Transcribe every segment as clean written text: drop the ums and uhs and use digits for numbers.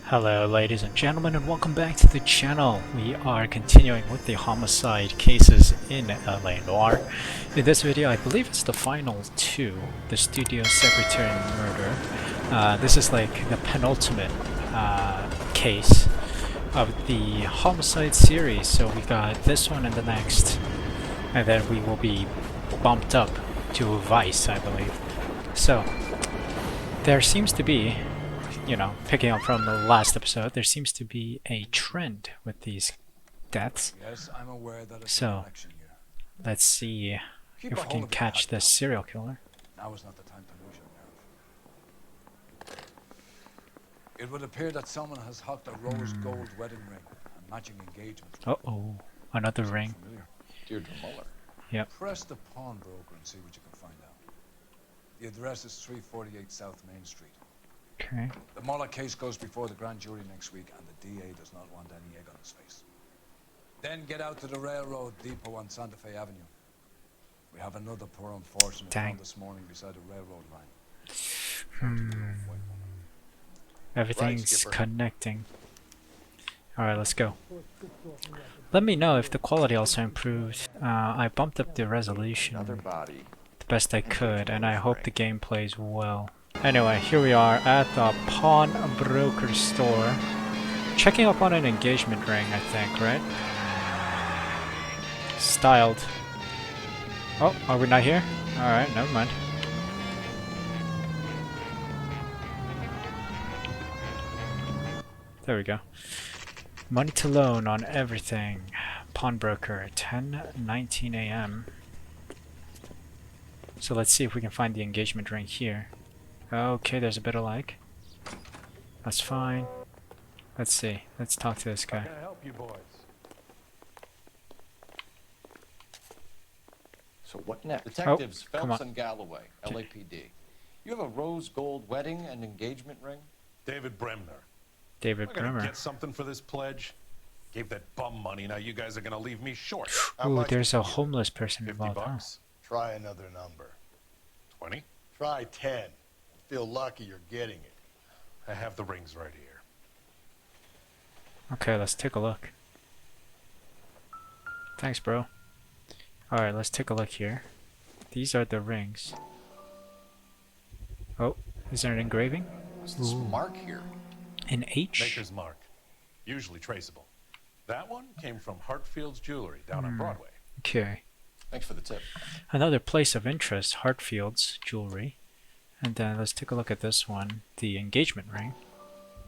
Hello ladies and gentlemen, and welcome back to the channel. We are continuing with the homicide cases in LA Noire. In this video, I believe it's the final two, the studio secretary murder. This is like the penultimate case of the homicide series, so we got this one and the next, and then we will be bumped up to Vice, I believe. So, there seems to be, picking up from the last episode, there seems to be a trend with these deaths. Yes, I'm aware that it's So, an election year. let's see if we can catch this serial killer. Now is not the time to lose your nerve. It would appear that someone has hocked a rose gold wedding ring and matching engagement. Uh-oh, another ring. Familiar. Deirdre Muller. Yep. Press the pawnbroker and see what you can find out. The address is 348 South Main Street. Okay. The Muller case goes before the grand jury next week, and the DA does not want any egg on his face. Then get out to the railroad depot on Santa Fe Avenue. We have another poor unfortunate found this morning beside a railroad line. Everything's connecting. Alright, let's go. Let me know if the quality also improved. I bumped up the resolution the best I could, and I hope the game plays well. Anyway, here we are at the pawnbroker store. Checking up on an engagement ring, I think, right? Styled. Oh, are we not here? Alright, never mind. There we go. Money to loan on everything. Pawnbroker, 10:19 a.m. So let's see if we can find the engagement ring here. Okay, there's a bit of lag. That's fine. Let's see. Let's talk to this guy. How can I help you boys? So what next? Detectives come Phelps on. and Galloway, LAPD. You have a rose gold wedding and engagement ring? David Bremner. David I'm gonna Bremer. get something for this pledge. Gave that bum money. Now you guys are gonna leave me short. Ooh, there's a homeless person 50 involved. Huh? bucks. Try another number. 20. Try 10. Feel lucky you're getting it. I have the rings right here. Okay, let's take a look. Thanks, bro. Alright, let's take a look here. These are the rings. Oh, is there an engraving? What's this mark here? An H? Maker's mark. Usually traceable. That one came from Hartfield's Jewelry down on Broadway. Okay. Thanks for the tip. Another place of interest, Hartfield's Jewelry. And then let's take a look at this one, the engagement ring.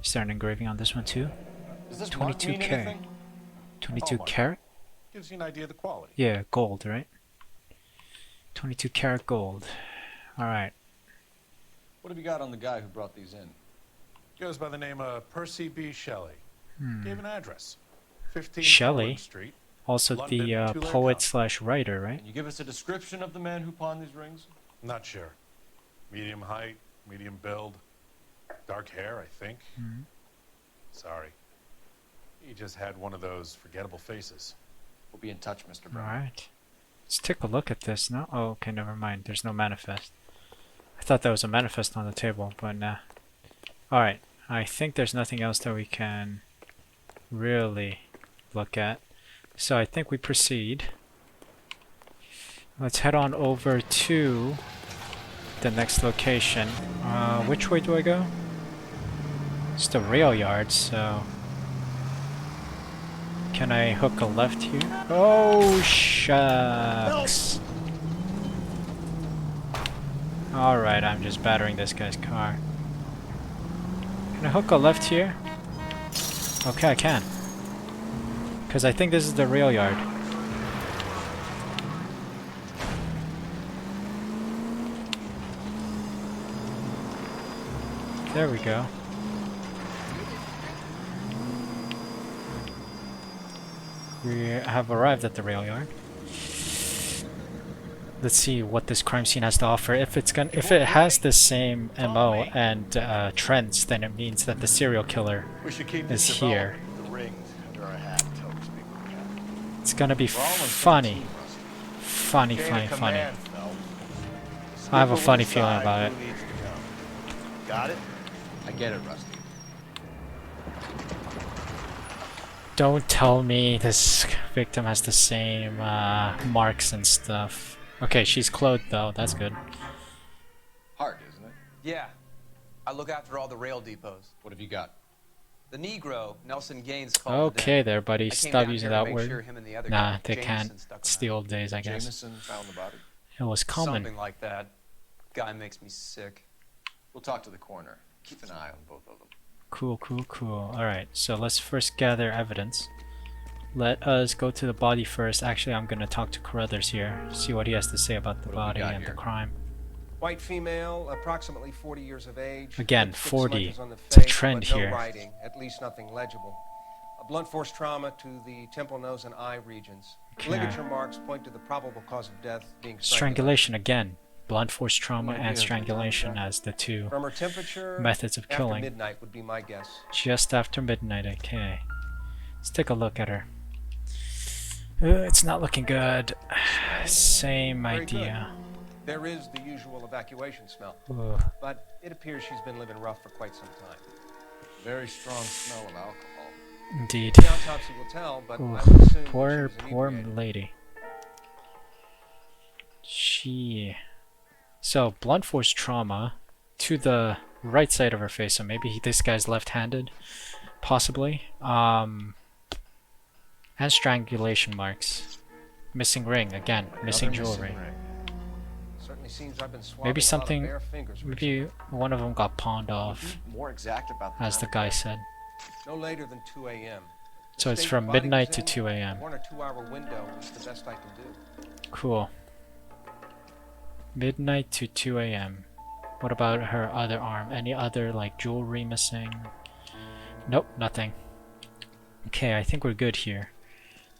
Is there an engraving on this one too? Does this mark mean 22K. anything? 22 Hallmark. carat? Gives you an idea of the quality. Yeah, gold, right? 22 karat gold. Alright. What have you got on the guy who brought these in? Goes by the name of Percy B. Shelley. Gave an address. 15 Shelley? Fulham Street. Also London, the Tulare poet County. slash writer, right? Can you give us a description of the man who pawned these rings? Not sure. Medium height, medium build, dark hair, I think. Sorry. He just had one of those forgettable faces. We'll be in touch, Mr. Brown. Alright. Let's take a look at this now. Oh, okay, never mind. There's no manifest. I thought there was a manifest on the table, but nah. Alright. I think there's nothing else that we can really look at. So I think we proceed. Let's head on over to the next location. Which way do I go? It's the rail yard, so... Can I hook a left here? Oh, shucks. Alright, I'm just battering this guy's car. Can I hook a left here? Okay, I can. Because I think this is the rail yard. There we go. We have arrived at the rail yard. Let's see what this crime scene has to offer. If it has the same MO and trends, then it means that the serial killer We should keep is this here. The rings under our hat tells me we can. It's gonna be funny. Funny. I have a funny feeling about it. Got it? I get it, Rusty. Don't tell me this victim has the same marks and stuff. Okay, she's clothed though, that's good. Hard, isn't it? Yeah. I look after all the rail depots. What have you got? The Negro, Nelson Gaines, called it Okay in. there, buddy. I came Stop down using here to that make word. sure him and the other Nah, guy, they Jameson, can't. stuck It's the around. old days, I guess. Jameson found the body. It was common. Something like that. Guy makes me sick. We'll talk to the coroner. Keep an eye on both of them. Cool, cool, cool. Alright, so let's first gather evidence. Let us go to the body first. Actually, I'm gonna talk to Carruthers here, see what he has to say about the What do we body got and here? the crime. White female, approximately 40 years of age. Again, Lipstick 40. smudges on the It's a face, trend but no here. writing, at least nothing legible. A blunt force trauma to the temple, nose, and eye regions. Okay. Ligature marks point to the probable cause of death being Strangulation again. Blunt force trauma No and idea. strangulation as the two From her temperature, methods of after killing. midnight would be my guess. Just after midnight, okay. Let's take a look at her. It's not looking good. Same Very idea. There is the usual evacuation smell, Ugh. but it appears she's been living rough for quite some time. Very strong smell of alcohol. Indeed. The autopsy will tell, but I Oof, would assume poor, she was poor inebriated. lady. So, blunt force trauma to the right side of her face, so maybe this guy's left-handed, possibly. And strangulation marks. Missing ring, again, missing Another jewelry. ring. Certainly seems I've been swallowing Maybe a lot of something, bare fingers maybe recently. one of them got pawned off, More exact about as the time. guy said. No later than 2 a.m. The So it's state from the body midnight was to in, 2 a.m. 1 or 2 hour window is the best I can do. Cool. Midnight to 2 a.m. What about her other arm? Any other, like, jewelry missing? Nope, nothing. Okay, I think we're good here.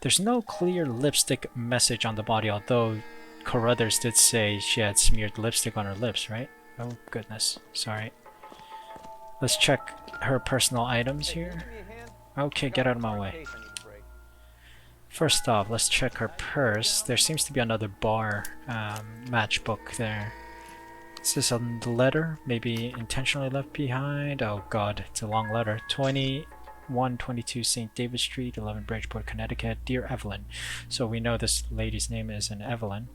There's no clear lipstick message on the body, although Carruthers did say she had smeared lipstick on her lips, right? Oh, goodness. Sorry. Let's check her personal items here. Okay, get out of my way. First off, let's check her purse. There seems to be another bar matchbook there. Is this a letter? Maybe intentionally left behind? Oh god, it's a long letter. 2122 St. David Street, 11 Bridgeport, Connecticut. Dear Evelyn. So we know this lady's name is an Evelyn.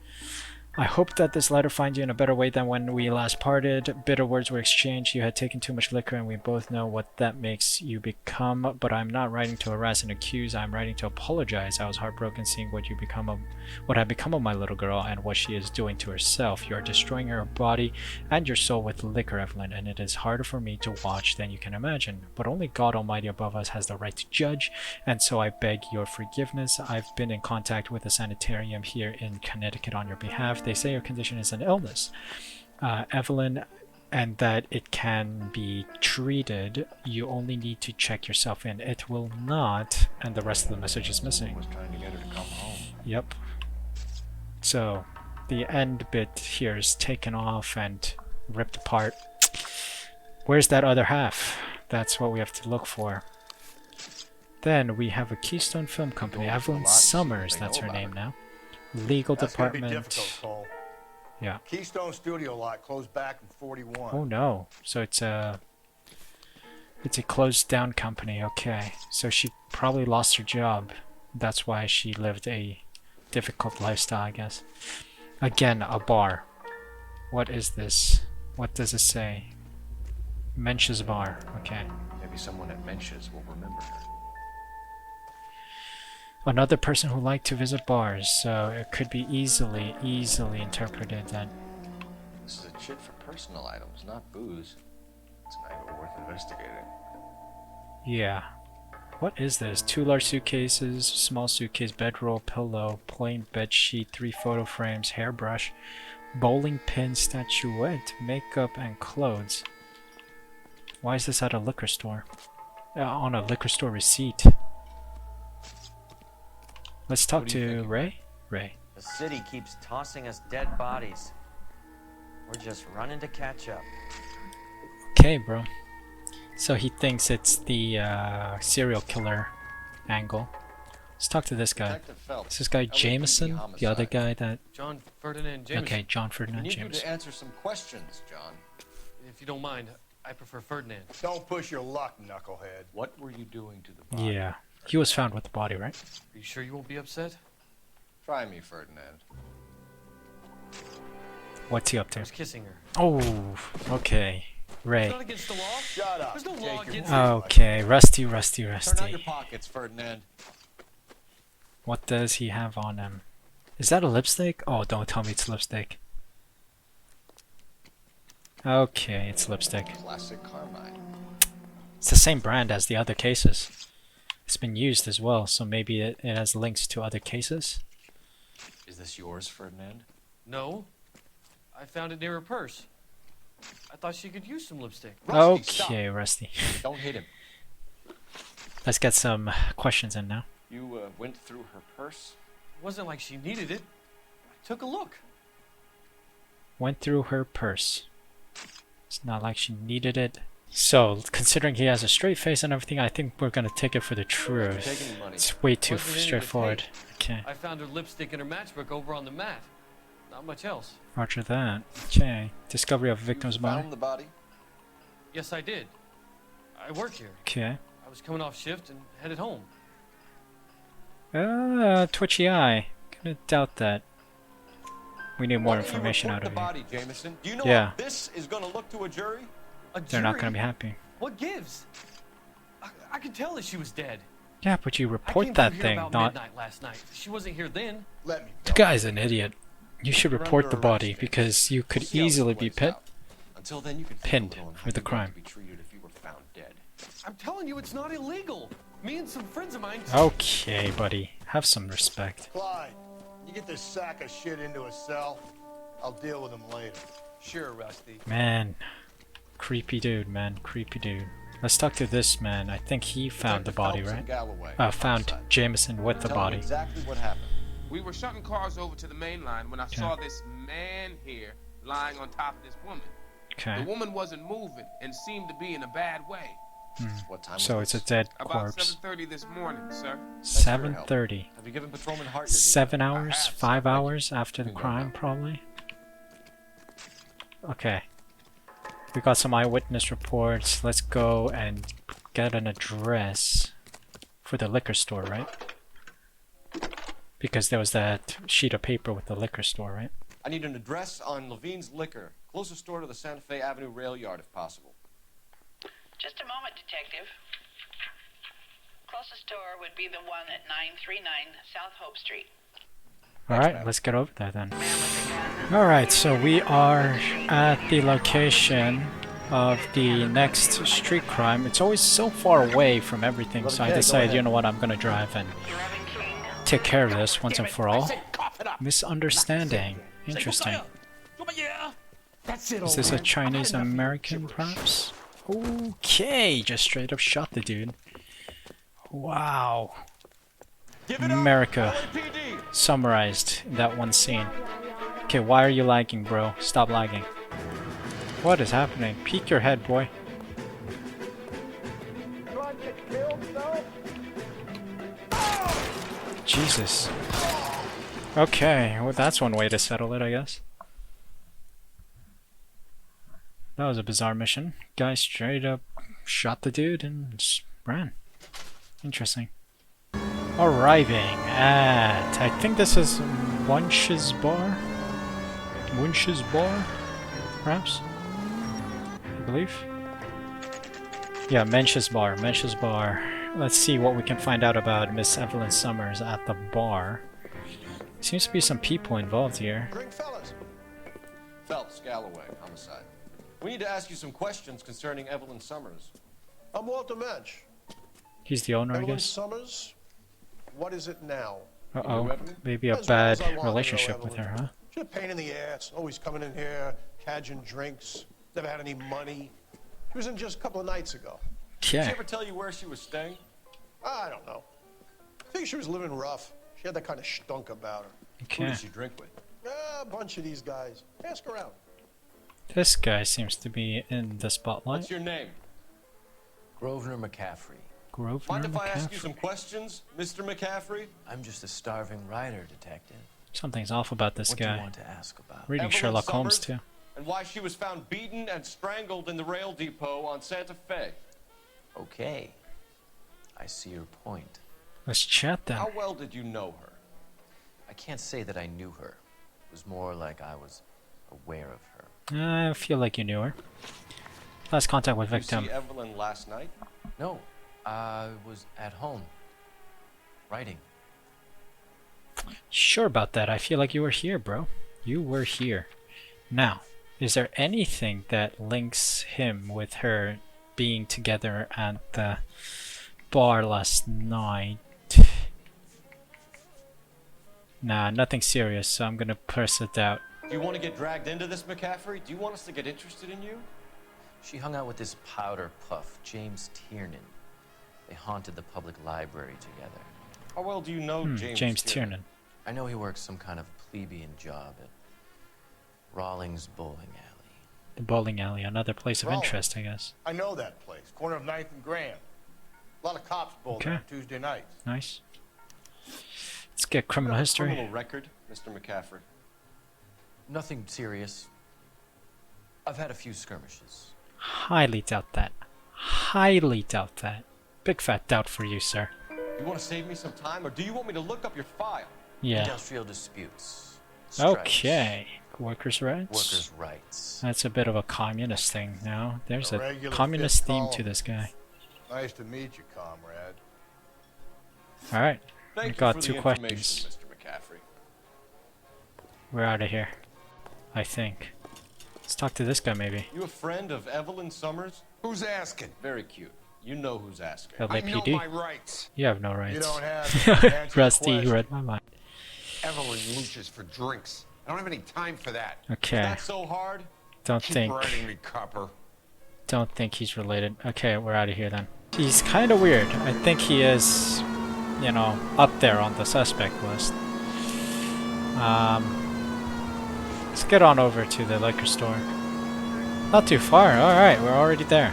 I hope that this letter finds you in a better way than when we last parted. Bitter words were exchanged. You had taken too much liquor, and we both know what that makes you become. But I'm not writing to harass and accuse. I'm writing to apologize. I was heartbroken seeing what had become of my little girl and what she is doing to herself. You are destroying her body and your soul with liquor, Evelyn, and it is harder for me to watch than you can imagine. But only God Almighty above us has the right to judge, and so I beg your forgiveness. I've been in contact with a sanitarium here in Connecticut on your behalf. They say your condition is an illness, Evelyn, and that it can be treated. You only need to check yourself in. It will not, and the rest of the message is missing. Was trying to get her to come home. Yep. So, the end bit here is taken off and ripped apart. Where's that other half? That's what we have to look for. Then we have a Keystone Film Company. Go into a Evelyn lot to see what Summers, they that's know her about name her. now. Legal That's gonna be department. difficult, Cole. Yeah. Keystone Studio lot closed back in 41. Oh no. So it's a closed down company. Okay. So she probably lost her job. That's why she lived a difficult lifestyle, I guess. Again, a bar. What is this? What does it say? Mensch's bar. Okay. Maybe someone at Mensch's will remember her. Another person who liked to visit bars, so it could be easily interpreted that. This is a chit for personal items, not booze. It's an angle worth investigating. Yeah. What is this? 2 large suitcases, small suitcase, bedroll, pillow, plain bed sheet, 3 photo frames, hairbrush, bowling pin, statuette, makeup, and clothes. Why is this at a liquor store? On a liquor store receipt. Let's talk What do you to think? Ray. Ray. The city keeps tossing us dead bodies. We're just running to catch up. Okay, bro. So he thinks it's the serial killer angle. Let's talk to this guy. Detective Phelps. Is this guy LAPD Jameson? The other homicide. guy that... John Ferdinand Jameson. Okay, John We Ferdinand need you Jameson. to answer some questions, John. If you don't mind, I prefer Ferdinand. Don't push your luck, knucklehead. What were you doing to the body? Yeah, He was found with the body, right? Are you sure you won't be upset? Try me, Ferdinand. What's he up I to? was kissing her. Oh, okay. Ray. It's not against the law. Shut up. There's no Take law your against Okay, Rusty. Turn out your pockets, Ferdinand. What does he have on him? Is that a lipstick? Oh, don't tell me it's lipstick. Okay, it's lipstick. Classic Carmine. It's the same brand as the other cases. It's been used as well, so maybe it has links to other cases. Is this yours, Ferdinand? No. I found it near her purse. I thought she could use some lipstick. Rusty, Okay, stop. Rusty. Don't hit him. Let's get some questions in now. You went through her purse? It wasn't like she needed it. I took a look. Went through her purse. It's not like she needed it. So, considering he has a straight face and everything, I think we're gonna take it for the truth. Take any money. It's way too Wasn't any to straightforward. take. Okay, I found her lipstick and her matchbook over on the mat. Not much else. roger that. Okay, discovery of victim's You body. found the body? Yes, I did. I work here. Okay. I was coming off shift and headed home. Twitchy eye. Gonna doubt that. We need more information out of the you. body, Jameson. Do you know Yeah. how this is going to look to a jury? A They're not gonna jury? be happy. What gives? I could tell that she was dead. Yeah, but you I report came that through here thing, about not... midnight last night. She wasn't here then. Let me The guy's an idiot. You should You're report under the body arrest. because you could We'll see how this easily be plays out. pit. Until then, you can think a pinned little on how for the you'd like crime. to be treated if you were found dead. I'm telling you, it's not illegal. Me and some friends of mine. Okay, buddy. Have some respect. Clyde, you get this sack of shit into a cell. I'll deal with him later. Sure, Rusty. Man. Creepy dude, man. Creepy dude. Let's talk to this man. I think he found the Detective body, Phelps and right? Galloway, Found homicide. Jameson with the Tell me body. exactly what happened. We were shutting cars over to the main line when I saw this man here lying on top of this woman. Okay. The woman wasn't moving and seemed to be in a bad way. What time So was it's a this? dead About corpse. 7:30 this morning, sir. Thanks for your help. 7:30. Have you given Patrolman Hart your 7 details? hours? I have, 5 sir. hours after the You know crime, that. probably? Okay. We got some eyewitness reports. Let's go and get an address for the liquor store, right? Because there was that sheet of paper with the liquor store, right? I need an address on Levine's Liquor, closest store to the Santa Fe Avenue rail yard, if possible. Just a moment, Detective. Closest store would be the one at 939 South Hope Street. Alright, let's get over there then. Alright, so we are at the location of the next street crime. It's always so far away from everything, so I decided, you know what, I'm gonna drive and take care of this once and for all. Misunderstanding. Interesting. Is this a Chinese American, perhaps? Okay, just straight up shot the dude. Wow. America summarized in that one scene. Okay, why are you lagging, bro? Stop lagging. What is happening? Peek your head, boy. Jesus. Okay, well that's one way to settle it, I guess. That was a bizarre mission. Guy straight up shot the dude and just ran. Interesting. Arriving at, I think this is Wunsch's Bar? Wunsch's Bar, perhaps? I believe. Yeah, Mensch's Bar, Mensch's Bar. Let's see what we can find out about Miss Evelyn Summers at the bar. Seems to be some people involved here. Drink, fellas. Phelps, Galloway, homicide. We need to ask you some questions concerning Evelyn Summers. I'm Walter Mensch. He's the owner, I Evelyn guess. Summers, what is it now? Uh-oh, maybe a As well as bad I want to know relationship with Evelyn. her, huh? She's a pain in the ass, always coming in here, cadging drinks, never had any money. She was in just a couple of nights ago. Did she Yeah. ever tell you where she was staying? I don't know. I think she was living rough. She had that kind of stunk about her. Who Okay. did she drink with? A bunch of these guys. Ask around. This guy seems to be in the spotlight. What's your name? Grosvenor McCaffrey. Grosvenor Mind if I ask you McCaffrey. some questions, Mr. McCaffrey? I'm just a starving writer, Detective. Something's off about this What do you guy. want to ask about? Reading Evelyn Sherlock Holmes, Summers? too. And why she was found beaten and strangled in the rail depot on Santa Fe. Okay. I see your point. Let's chat then. How well did you know her? I can't say that I knew her. It was more like I was aware of her. I feel like you knew her. Last contact with victim. Did you see Evelyn last night? No, I was at home. Writing. Sure about that. I feel like you were here, bro. You were here. Now, is there anything that links him with her being together at the bar last night? Nah, nothing serious, so I'm gonna press it out. Do you want to get dragged into this, McCaffrey? Do you want us to get interested in you? She hung out with this powder puff, James Tiernan. They haunted the public library together. How well do you know James Tiernan? I know he works some kind of plebeian job at Rawlings Bowling Alley. The bowling alley, another place of Rawlings. interest, I guess. I know that place. Corner of 9th and Grand. A lot of cops bowl there on Tuesday nights. Nice. Let's get criminal history. Criminal record, Mr. McCaffrey. Nothing serious. I've had a few skirmishes. Highly doubt that. Highly doubt that. Big fat doubt for you, sir. You want to save me some time, or do you want me to look up your file? Yeah. Industrial disputes. Strikes. Okay. Workers' rights? Workers' rights. That's a bit of a communist thing now. There's A a regular communist fifth theme column. to this guy. Nice to meet you, comrade. Alright. Thank We you got for two the questions. information, Mr. McCaffrey. We're out of here. I think. Let's talk to this guy maybe. You a friend of Evelyn Summers? Who's asking? Very cute. You know who's asking. LAPD? rights. You have no rights. You don't have to answer the Rusty, you question. read my mind. Evelyn mooches for drinks. I don't have any time for that. Okay. That's so hard. Don't Keep think. writing me, copper. Don't think he's related. Okay, we're out of here then. He's kind of weird. I think he is, you know, up there on the suspect list. Let's get on over to the liquor store. Not too far. Alright, we're already there.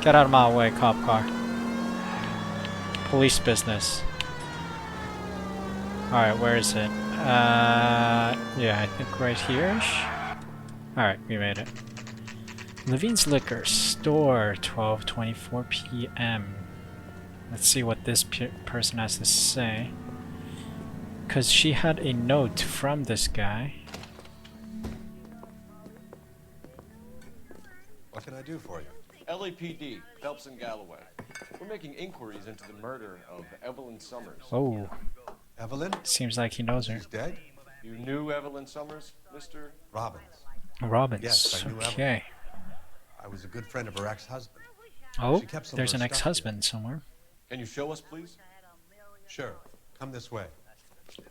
Get out of my way, cop car. Police business. Alright, where is it? Yeah, I think right here-ish. Alright, we made it. Levine's Liquor Store, 12:24 p.m. Let's see what this person has to say. Because she had a note from this guy. What can I do for you? LAPD, Phelps and Galloway. We're making inquiries into the murder of Evelyn Summers. Oh, Evelyn? seems like he knows her. She's dead? You knew Evelyn Summers, Mr. Robbins. Robbins. Yes, I knew okay. I was a good friend of her ex-husband. Oh, She kept some of there's her an stuff ex-husband somewhere. Can you show us, please? Sure. Come this way.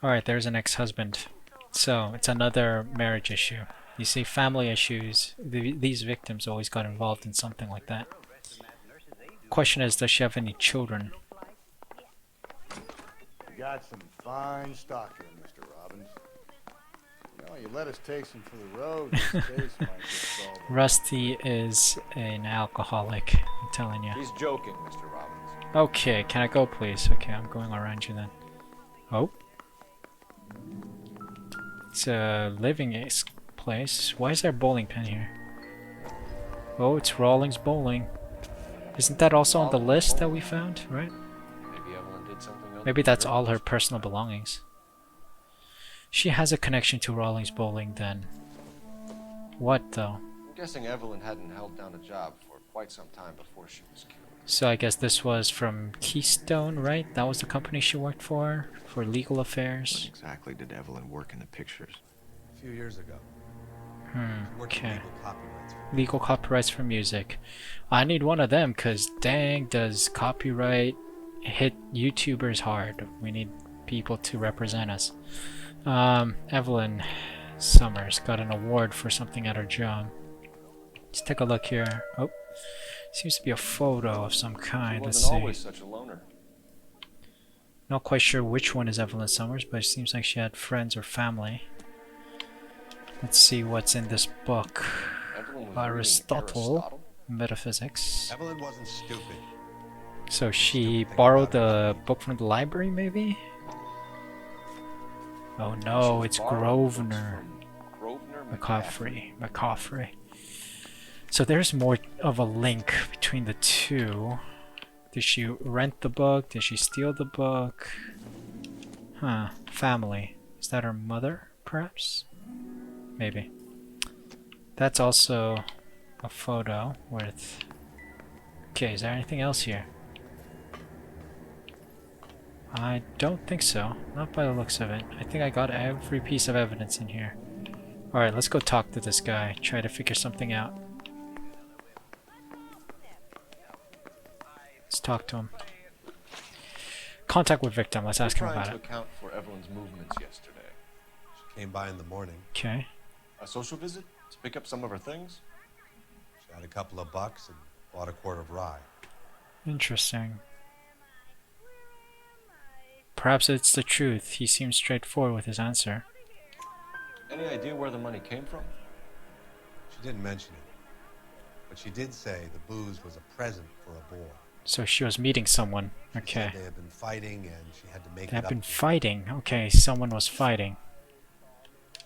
Alright, there's an ex-husband. So, it's another marriage issue. You see, family issues, these victims always got involved in something like that. Question is, does she have any children? You got some fine stock here, Mr. Robbins. You know, you let us take some for the road, this case might just solve it. Rusty is an alcoholic, I'm telling you. He's joking, Mr. Robbins. Okay, can I go please? Okay, I'm going around you then. Oh. It's a living place. Why is there a bowling pin here? Oh, it's Rawlings Bowling. Isn't that also on the list that we found, right? Maybe Evelyn did something else. Maybe that's all her personal belongings. She has a connection to Rawlings Bowling then. What though? I'm guessing Evelyn hadn't held down a job for quite some time before she was killed. So I guess this was from Keystone, right? That was the company she worked for legal affairs. When exactly did Evelyn work in the pictures? A few years ago. Hmm, She worked okay. legal copyrights. Legal copyrights for music. I need one of them, cause dang, does copyright hit YouTubers hard. We need people to represent us. Evelyn Summers got an award for something at her job. Let's take a look here. Oh, seems to be a photo of some kind. She Let's wasn't see. always such a loner. Not quite sure which one is Evelyn Summers, but it seems like she had friends or family. Let's see what's in this book. Evelyn was Aristotle, Metaphysics. Evelyn wasn't stupid. So she borrowed the book from the library, maybe? Oh no, it's Grosvenor. McCaffrey. So there's more of a link between the two. Did she rent the book? Did she steal the book? Huh. Family. Is that her mother, perhaps? Maybe. That's also a photo with... Okay, is there anything else here? I don't think so. Not by the looks of it. I think I got every piece of evidence in here. Alright, let's go talk to this guy. Try to figure something out. Let's talk to him. Contact with victim. Let's ask him about Trying it. to account for Evelyn's movements yesterday. She came by in the morning. Okay. A social visit to pick up some of her things. She had a couple of bucks and bought a quart of rye. Interesting. Perhaps it's the truth. He seems straightforward with his answer. Any idea where the money came from? She didn't mention it, but she did say the booze was a present for a boy. So she was meeting someone. She Okay. said they had been fighting and she had to make They it have up been to him. fighting. Okay, someone was fighting.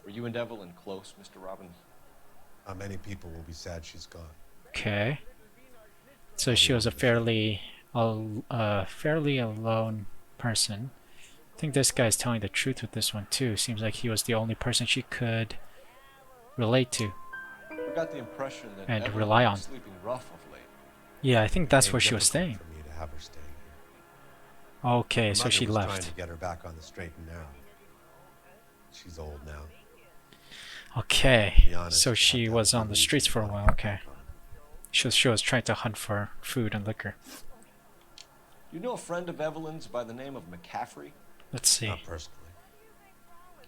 Were you and Evelyn close, Mr. Robbins? Many people will be sad she's gone. Okay. So she was a fairly alone person. I think this guy's telling the truth with this one too. Seems like he was the only person she could relate to. We got the impression that And Evelyn rely was on. sleeping rough of late. Yeah, I think that's It where became she was staying. difficult for me to have her staying here. Okay, Her so mother she was trying left. to get her back on the straight and narrow. She's old now. Okay, To be honest, so I'll she have was to on the leave streets you for a to while. get Okay. back on. She was trying to hunt for food and liquor. You know a friend of Evelyn's by the name of McCaffrey? Let's see. Not personally.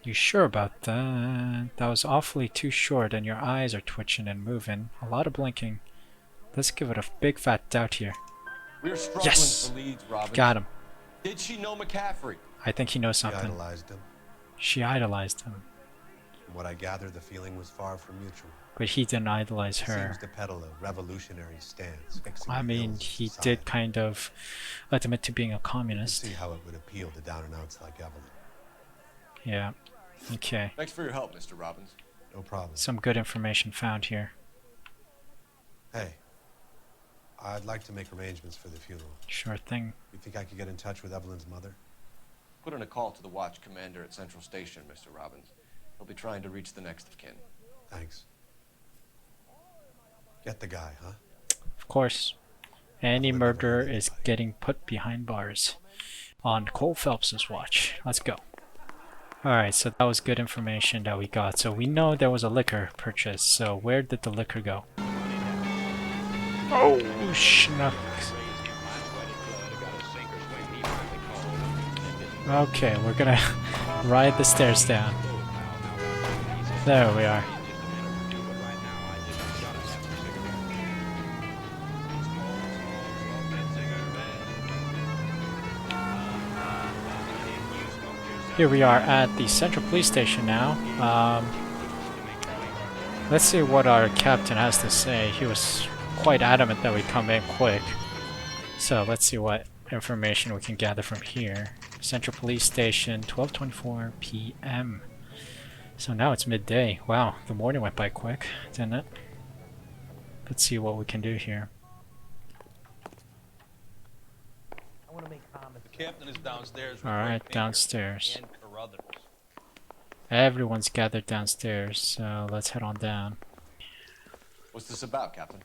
You sure about that? That was awfully too short and your eyes are twitching and moving. A lot of blinking. Let's give it a big fat doubt here. We're struggling Yes! for leads, Robbins. Got him. Did she know McCaffrey? I think he knows She something. idolized him. She idolized him. From what I gather, the feeling was far from mutual. But he didn't idolize He her. seems to peddle a revolutionary stance, fixing I the mean, ills of he society. did kind of admit to being a You can communist. see how it would appeal to down-and-outs like Evelyn. Yeah. Okay. Thanks for your help, Mr. Robbins. No problem. Some good information found here. Hey, I'd like to make arrangements for the funeral. Sure thing. You think I could get in touch with Evelyn's mother? Put in a call to the watch commander at Central Station, Mr. Robbins. He'll be trying to reach the next of kin. Thanks. Get the guy, huh? Of course. Any murderer is getting put behind bars. On Cole Phelps's watch. Let's go. Alright, so that was good information that we got. So we know there was a liquor purchase. So where did the liquor go? Oh, schnucks. Okay, we're gonna ride the stairs down. There we are. Here we are at the Central Police Station now. Let's see what our captain has to say. He was quite adamant that we come in quick. So let's see what information we can gather from here. Central Police Station, 12:24 p.m. So now it's midday. Wow, the morning went by quick, didn't it? Let's see what we can do here. The captain is downstairs. Alright, downstairs. Everyone's gathered downstairs, so let's head on down. What's this about, Captain?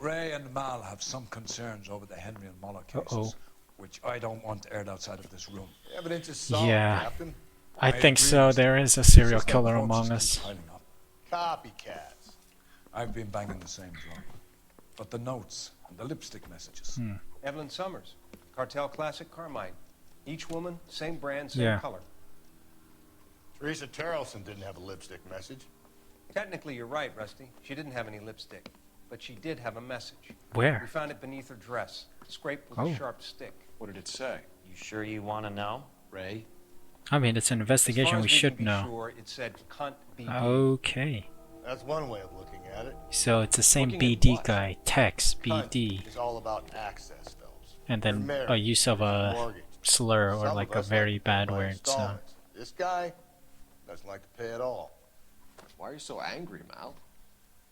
Ray and Mal have some concerns over the Henry and Muller cases, which I don't want aired outside of this room. Evidence is solid, Yeah, Captain. I think agree so. with There you. is a serial It's just killer that among corpses us. keep piling up. Copycats. I've been banging the same drum. But the notes and the lipstick messages. Evelyn Summers, Cartel Classic Carmine. Each woman, same brand, same Yeah. color. Teresa Terrelson didn't have a lipstick message. Technically, you're right, Rusty. She didn't have any lipstick, but she did have a message. Where? We found it beneath her dress, scraped with Oh. a sharp stick. What did it say? You sure you want to know? Ray? I mean, it's an investigation. As far We as should can be know. Sure, it said cunt BD. Okay. That's one way of looking at it. So it's the same Looking at BD what? guy. Tex Cunt BD. is all about access, Phelps. And You're then married, a use of a mortgage. slur or Some like of a us very like to bad pay by word. So installments. This guy doesn't like to pay at all. Why are you so angry, Mal?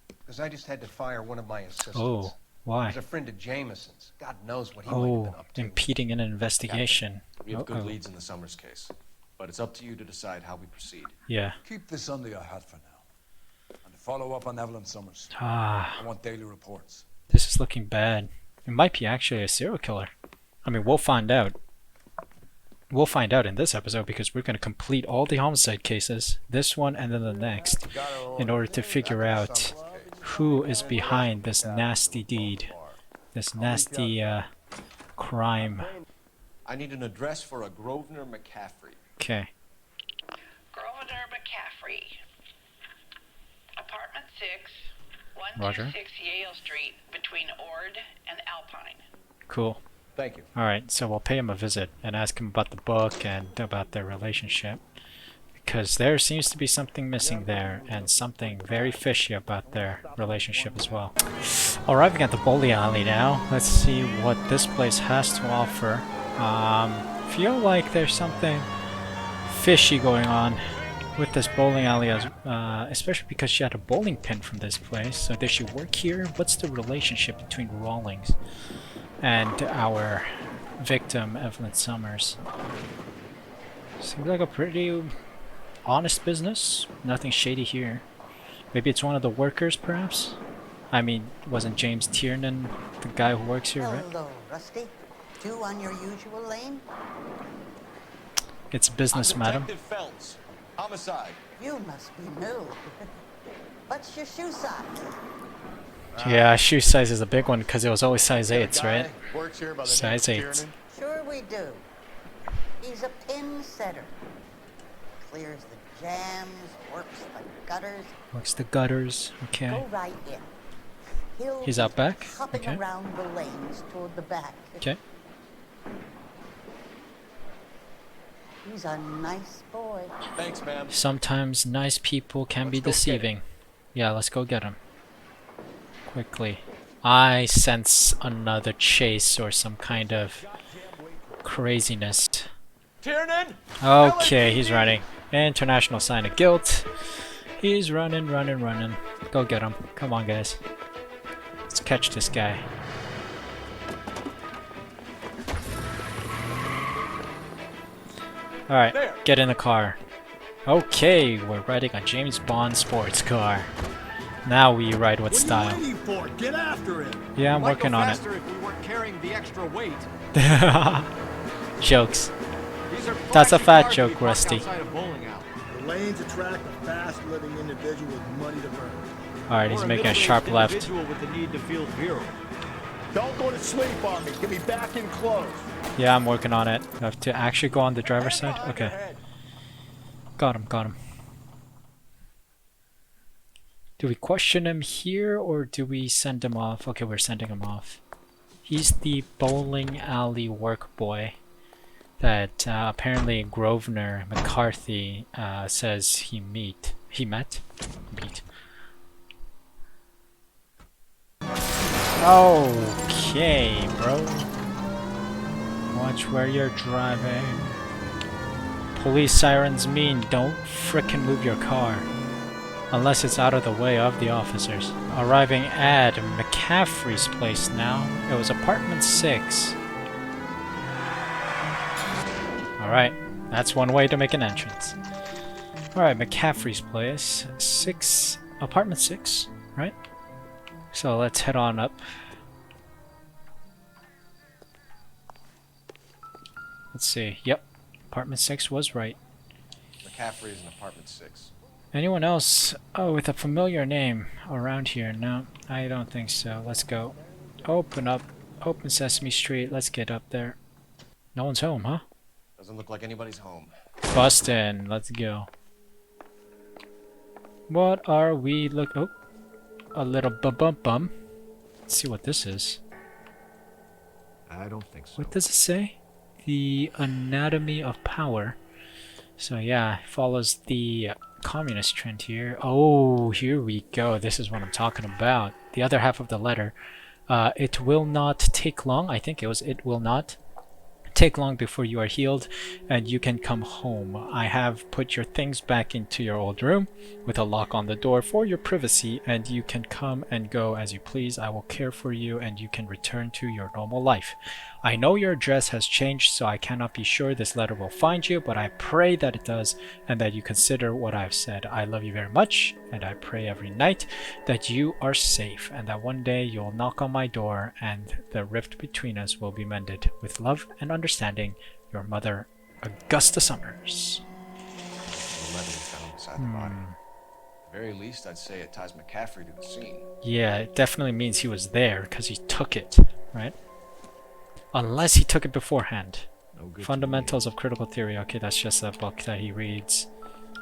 Because I just had to fire one of my assistants. Oh. Why? He's a friend of Jameson's. God knows what he might have been Oh, up to. impeding an investigation. We have good Uh-oh. leads in the Summers case, but it's up to you to decide how we proceed. Yeah. Keep this under your hat for now. And follow up on Evelyn Summers. Ah, I want daily reports. this is looking bad. It might be actually a serial killer. I mean, we'll find out. We'll find out in this episode because we're going to complete all the homicide cases, this one and then the next, in order to figure out who is behind this nasty deed, this nasty crime. I need an address for a Grosvenor McCaffrey. Okay. Grosvenor McCaffrey. Apartment 6, Roger. 126 Yale Street, between Ord and Alpine. Cool. Thank you. Alright, so we'll pay him a visit and ask him about the book and about their relationship. Because there seems to be something missing there, and something very fishy about their relationship as well. Arriving at the bowling alley now, let's see what this place has to offer. Feel like there's something fishy going on with this bowling alley, especially because she had a bowling pin from this place. So does she work here? What's the relationship between Rawlings and our victim, Evelyn Summers? Seems like a pretty honest business. Nothing shady here. Maybe it's one of the workers, perhaps? I mean, wasn't James Tiernan the guy who works here, right? Hello, Rusty. Two on your usual lane? It's business, madam. Detective Phelps. Homicide. You must be new. What's your shoe size? Yeah, shoe size is a big one because it was always size 8s, right? Works here by the Size name of 8s. Tiernan. Sure we do. He's a pin setter. Clears the jams, works the gutters. Works the gutters. Okay. Go right in. He'll He's be out back. hopping Okay. around the lanes toward the back. Okay. He's a nice boy. Thanks, ma'am. Sometimes nice people can be Let's go get deceiving. Yeah, let's go get him. Quickly. I sense another chase or some kind of craziness. Tiernan! Okay, he's running. International sign of guilt. He's running. Go get him. Come on, guys. Let's catch this guy. Alright, get in the car. Okay, we're riding a James Bond sports car. Now we ride with style. What are you waiting for? Get after him. Yeah, I'm working on it. If we weren't carrying the extra weight. Jokes. These are That's a flashy fat cars joke, we parked Rusty. outside a bowling alley. The lanes attract a fast-living individual with money to burn. Alright, he's Or making a middle-aged sharp left. individual with the need to feel virile. Don't go to sleep on me. Get me back in close. Yeah, I'm working on it. I have to actually go on the driver's side? Okay. Got him. Do we question him here or do we send him off? Okay, we're sending him off. He's the bowling alley work boy that apparently Grosvenor McCarthy says he met. Okay, bro. Watch where you're driving. Police sirens mean don't frickin' move your car. Unless it's out of the way of the officers. Arriving at McCaffrey's place now. It was apartment 6. Alright, that's one way to make an entrance. Alright, McCaffrey's place. Apartment 6, right? So let's head on up. Let's see. Yep, apartment 6 was right. McCaffrey is in apartment 6. Anyone else with a familiar name around here? No, I don't think so. Let's go. Open up. Open Sesame Street. Let's get up there. No one's home, huh? Doesn't look like anybody's home. Bust in. Let's go. What are we Oh, a little bum. Let's see what this is. I don't think so. What does it say? The Anatomy of Power. So yeah, it follows the communist trend here. Oh, here we go. This is what I'm talking about. The other half of the letter. It will not take long. I think it was it will not take long before you are healed and you can come home. I have put your things back into your old room with a lock on the door for your privacy, and you can come and go as you please. I will care for you and you can return to your normal life. I know your address has changed, so I cannot be sure this letter will find you, but I pray that it does and that you consider what I've said. I love you very much, and I pray every night that you are safe and that one day you'll knock on my door and the rift between us will be mended. With love and understanding, your mother, Augusta Summers. The letter found beside the body. At the very least, I'd say it ties McCaffrey to the scene. Yeah, it definitely means he was there because he took it, right? Unless he took it beforehand. Fundamentals of Critical Theory. Okay, that's just a book that he reads.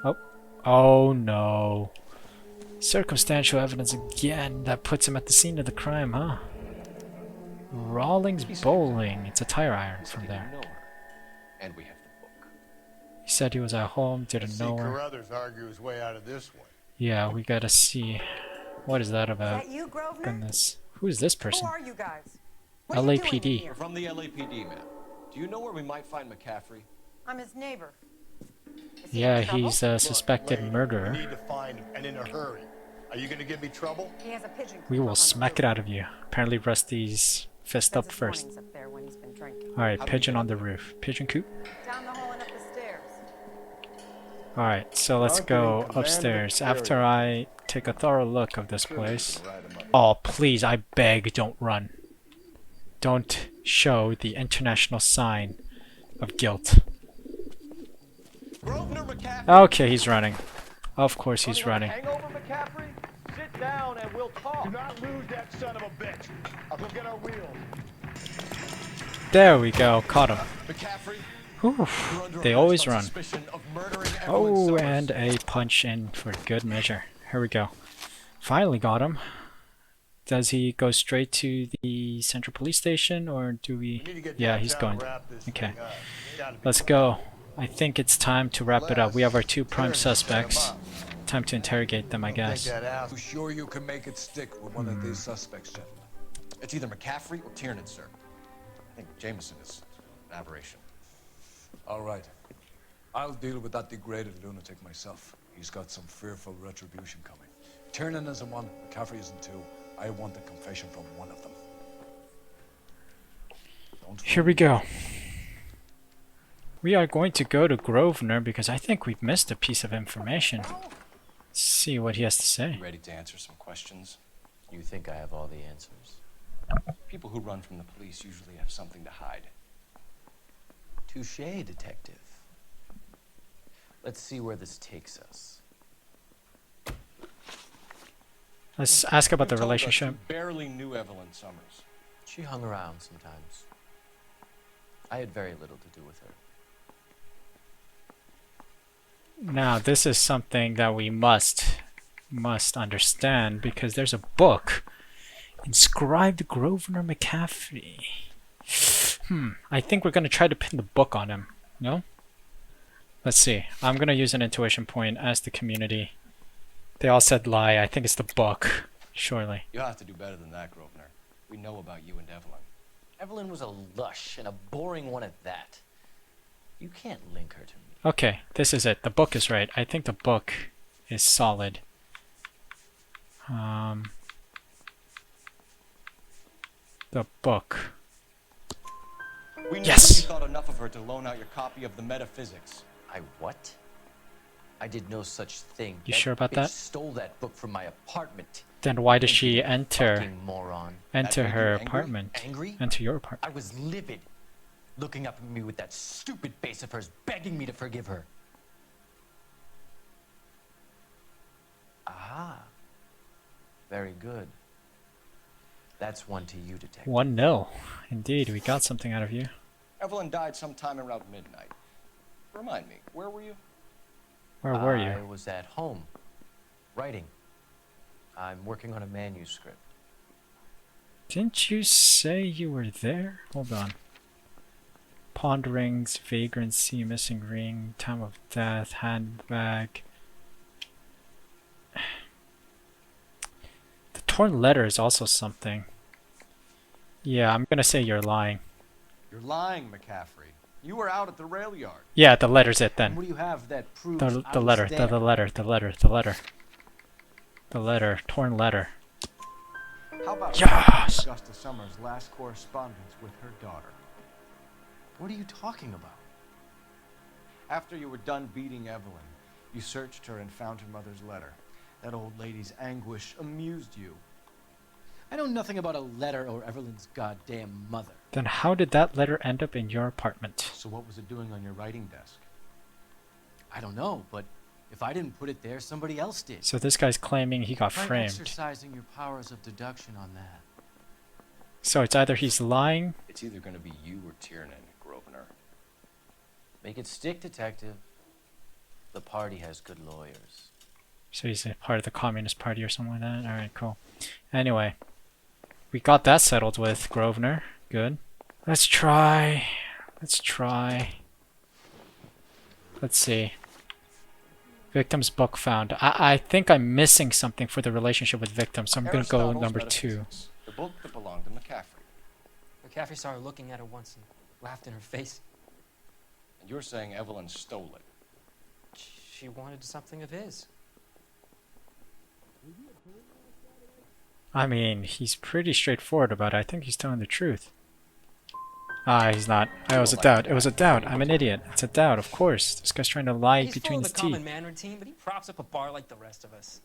Oh. Oh no. Circumstantial evidence again. That puts him at the scene of the crime, huh? Rawlings Bowling. It's a tire iron from there. And we have the book. He said he was at home, didn't know her. Carruthers argue his way out of this one. Yeah, we gotta see. What is that about? Is that you, Grosvenor? Goodness. Who is this person? Who are you guys? What are you doing in LAPD. here? We're from the LAPD, ma'am. Do you know where we might find McCaffrey? I'm his neighbor. Is he Yeah, in trouble? he's a suspected Lady, murderer. We need to find him, and in a hurry. Are you gonna give me trouble? He has a pigeon We coop will up on smack the it out of you. Apparently Rusty's fist roof. up first. His mornings up there when he's been drinking. Alright, pigeon on the roof. Pigeon coop? Down the hall and up the stairs. Alright, so let's go upstairs. After I take a thorough look of this place. Oh, please, I beg, don't run. Don't show the international sign of guilt. Okay, he's running. Of course he's running. Hangover, McCaffrey? Sit down and we'll talk. Do not lose that son of a bitch. I'll go get our wheels. There we go, caught him. McCaffrey? Whew, they always run. Oh, and a punch in for good measure. Here we go. Finally got him. Does he go straight to the central police station, or do we... Yeah, he's going. Okay. Let's go. I think it's time to wrap it up. We have our two prime suspects. Time to interrogate them, I guess. You sure you can make it stick with one of these suspects, gentlemen? It's either McCaffrey or Tiernan, sir. I think Jameson is an aberration. All right. I'll deal with that degraded lunatic myself. He's got some fearful retribution coming. Tiernan isn't one, McCaffrey isn't two. I want a confession from one of them. Here we go. We are going to go to Grosvenor because I think we've missed a piece of information. Let's see what he has to say. Ready to answer some questions? You think I have all the answers? People who run from the police usually have something to hide. Touché, detective. Let's see where this takes us. Let's ask about the You told us relationship. you barely knew Evelyn Summers. She hung around sometimes. I had very little to do with her. Now, this is something that we must understand because there's a book. Inscribed Grosvenor McCaffrey. I think we're going to try to pin the book on him. No? Let's see. I'm going to use an intuition point as the community. They all said lie. I think it's the book. Surely. You'll have to do better than that, Grosvenor. We know about you and Evelyn. Evelyn was a lush and a boring one at that. You can't link her to me. Okay, this is it. The book is right. I think the book is solid. The book. We know Yes! you thought enough of her to loan out your copy of the Metaphysics. I what? I did no such thing. You sure about bitch that? Stole that book from my apartment. Then why does she enter Fucking moron. enter her Angry? apartment? Angry? Enter your apartment. I was livid, looking up at me with that stupid face of hers, begging me to forgive her. Aha. Very good. That's one to you, detective. 1-0. Indeed, we got something out of you. Evelyn died sometime around midnight. Remind me, where were you? Where were you? I was at home, writing. I'm working on a manuscript. Didn't you say you were there? Hold on. Ponderings, vagrancy, missing ring, time of death, handbag. The torn letter is also something. Yeah, I'm gonna say you're lying. You're lying, McCaffrey. You were out at the rail yard. Yeah, the letter's it then. What do you have that proves The I was letter, there? the letter, torn letter. How about Yes! Augusta Summers' last correspondence with her daughter? What are you talking about? After you were done beating Evelyn, you searched her and found her mother's letter. That old lady's anguish amused you. I know nothing about a letter or Evelyn's goddamn mother. Then how did that letter end up in your apartment? So what was it doing on your writing desk? I don't know, but if I didn't put it there, somebody else did. So this guy's claiming he got Try framed. exercising your powers of deduction on that. So it's either he's lying. It's either going to be you or Tiernan, Grosvenor. Make it stick, detective. The party has good lawyers. So he's a part of the Communist Party or something like that. Alright, cool. Anyway, we got that settled with Grosvenor. Good. Let's try. Let's see. Victim's book found. I think I'm missing something for the relationship with victims, so I'm going to go Aristotle's number 2. Metaphysics, the book that belonged to McCaffrey. McCaffrey saw her looking at her once and laughed in her face. And you're saying Evelyn stole it. She wanted something of his. I mean, he's pretty straightforward about it. I think he's telling the truth. Ah, he's not. It was a doubt. It was a doubt. I'm an idiot. It's a doubt, of course. This guy's trying to lie between his He's full of teeth. the common man routine, but he props up a bar like the rest of us.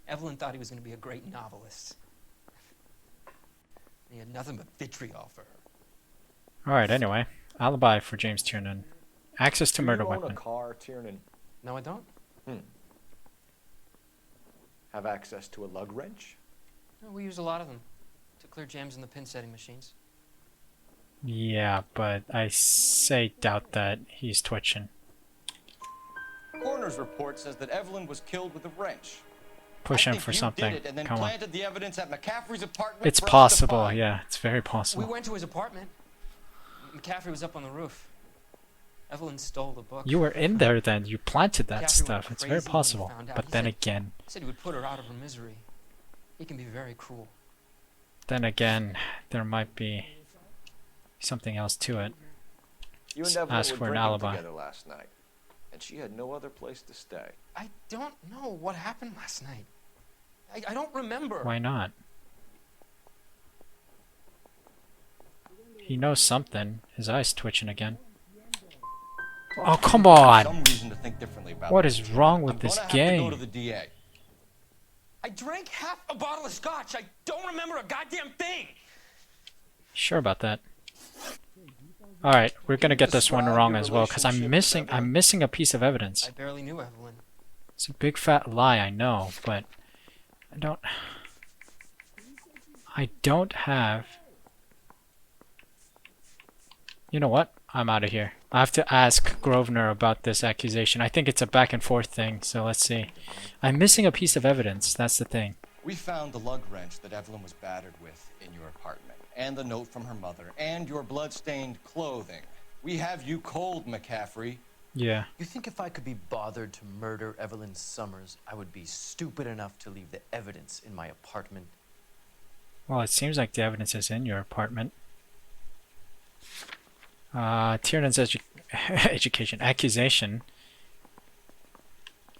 Evelyn thought he was going to be a great novelist. He had nothing but vitriol for her. Alright, anyway. Alibi for James Tiernan. Access to murder Do you own weapon. a car, Tiernan? No, I don't. Have access to a lug wrench? No, we use a lot of them to clear jams in the pin setting machines. Yeah, but I say doubt that he's twitching. Coroner's report says that Evelyn was killed with a wrench. Push I him think for you something. Did it and then Come on. planted the evidence at McCaffrey's apartment. It's for us to possible, find. yeah. It's very We possible. went to his apartment. McCaffrey was up on the roof. Evelyn stole the book. You were in there then. You planted that McCaffrey stuff. went It's crazy very when he possible. found out. But He then said- again, He said he would put her out of her misery. He can be very cruel. there might be something else to it. You and Evelyn Ask were for an drinking alibi. together last night, and she had no other place to stay. I don't know what happened last night. I don't remember. Why not? He knows something. His eye's twitching again. Oh, come on! Some reason to think differently about What this. is wrong with I'm this gonna have to go game? to the DA. I drank half a bottle of scotch. I don't remember a goddamn thing. Sure about that. Alright, we're gonna get this one wrong as well, because I'm missing a piece of evidence. I barely knew Evelyn. It's a big fat lie, I know, but I don't have. You know what? I'm out of here. I have to ask Grosvenor about this accusation. I think it's a back and forth thing, so let's see. I'm missing a piece of evidence, that's the thing. We found the lug wrench that Evelyn was battered with in your apartment, and the note from her mother, and your blood-stained clothing. We have you cold, McCaffrey. Yeah. You think if I could be bothered to murder Evelyn Summers, I would be stupid enough to leave the evidence in my apartment? Well, it seems like the evidence is in your apartment. Tiernan's education accusation.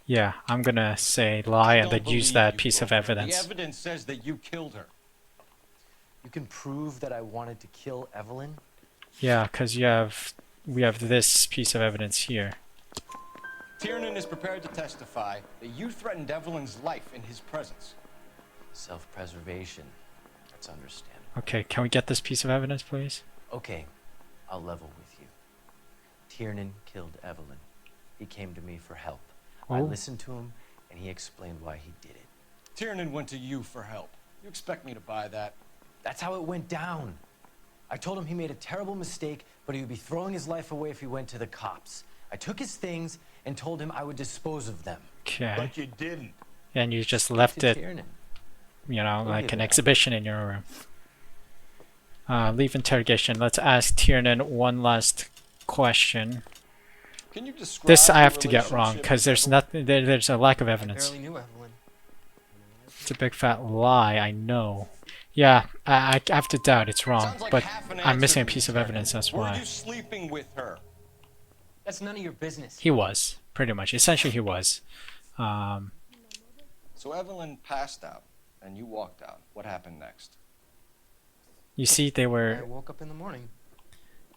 Yeah, I'm gonna say lie and then use that piece of The evidence. evidence says that you killed her. You can prove that I wanted to kill Evelyn? Yeah, because we have this piece of evidence here. Tiernan is prepared to testify that you threatened Evelyn's life in his presence. Self-preservation. That's understandable. Okay, can we get this piece of evidence, please? Okay, I'll level with you. Tiernan killed Evelyn. He came to me for help. I Oh. listened to him, and he explained why he did it. Tiernan went to you for help. You expect me to buy that? That's how it went down. I told him he made a terrible mistake, but he would be throwing his life away if he went to the cops. I took his things and told him I would dispose of them. Okay. But you didn't. And you just left To it, Tiernan. you know, Look like at an that. exhibition in your room. Leave interrogation. Let's ask Tiernan one last question. Can you describe This I your have to get wrong relationship because there's nothing. There's a lack of evidence. Barely knew Evelyn. It's a big fat lie. I know. Yeah, I have to doubt it's wrong, Sounds like but half an I'm missing a answer to piece of me, evidence, Tiernan. that's Were why. you sleeping with her? That's none of your business. He was, pretty much. Essentially, he was. So Evelyn passed out, and you walked out. What happened next? You see, they I were... woke up in the morning.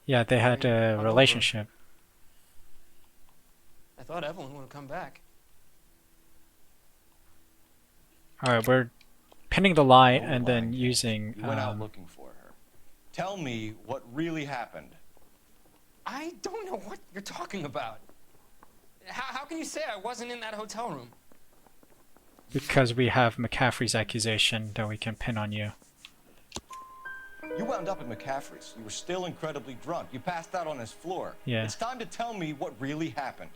Yeah, they had a Hungover. relationship. I thought Evelyn would have come back. Alright, we're pinning the lie No and then lying. using... You went out looking for her. Tell me what really happened. I don't know what you're talking about. How can you say I wasn't in that hotel room? Because we have McCaffrey's accusation that we can pin on you. You wound up at McCaffrey's. You were still incredibly drunk. You passed out on his floor. Yeah. It's time to tell me what really happened.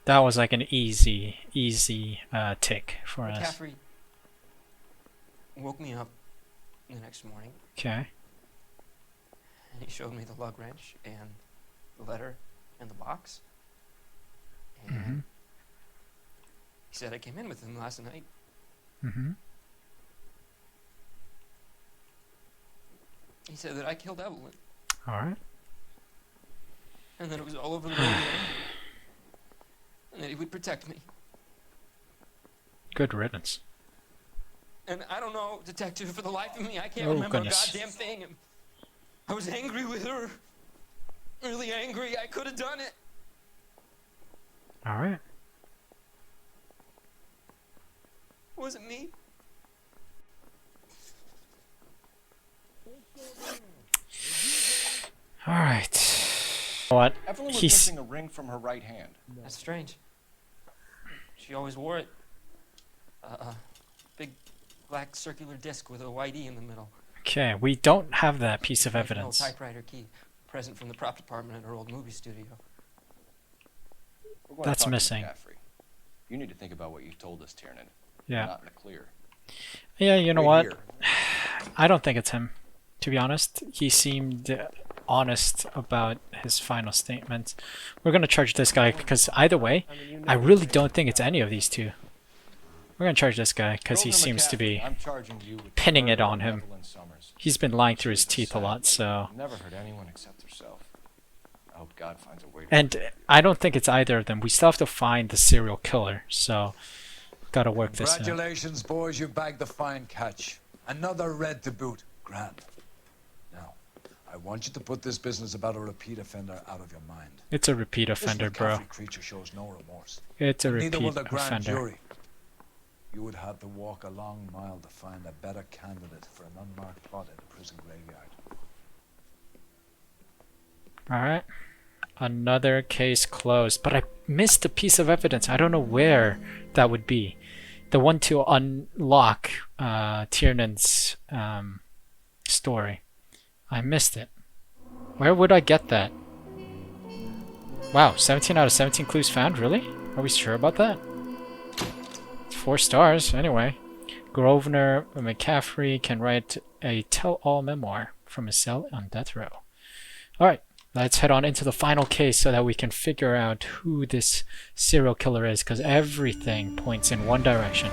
That was like an easy tick for us. McCaffrey woke me up the next morning. Okay. And he showed me the lug wrench and the letter and the box. And he said I came in with him last night. He said that I killed Evelyn. Alright. And that it was all over the radio. And that he would protect me. Good riddance. And I don't know, detective, for the life of me, I can't Oh, remember goodness. a goddamn thing. And I was angry with her. Really angry. I could have done it. Alright. It wasn't me. Alright. What? Evelyn was He's... missing a ring from her right hand. That's strange. She always wore it. Big black circular disc with a white E in the middle. Okay, we don't have that piece of Like an old evidence. typewriter key, present from the prop department at her old movie studio. We're going to That's talk to missing. McCaffrey. You need to think about what you've told us, Tiernan. Yeah. You're not in the clear. Yeah, you know Wait what? here. I don't think it's him, to be honest. He seemed honest about his final statement. We're gonna charge this guy because either way, I really don't think it's any of these two. We're gonna charge this guy because he Governor seems to be McCaffrey, I'm charging you with pinning it murder on of him. Evelyn Summers. He's been lying through his She was teeth a lot, so... Never hurt anyone except herself. I hope God finds a way to... And I don't think it's either of them. We still have to find the serial killer, so... Gotta work this out. Congratulations, boys. You bagged the fine catch. Another red to boot. Grand. Now, I want you to put this business about a repeat offender out of your mind. It's a repeat offender, this bro. McCaffrey creature shows no remorse. It's a Neither will repeat the grand offender. jury. You would have to walk a long mile to find a better candidate for an unmarked plot in a prison graveyard. Alright. Another case closed. But I missed a piece of evidence. I don't know where that would be. The one to unlock Tiernan's story. I missed it. Where would I get that? Wow, 17 out of 17 clues found? Really? Are we sure about that? 4 stars, anyway. Grosvenor McCaffrey can write a tell-all memoir from his cell on death row. Alright, let's head on into the final case so that we can figure out who this serial killer is, because everything points in one direction.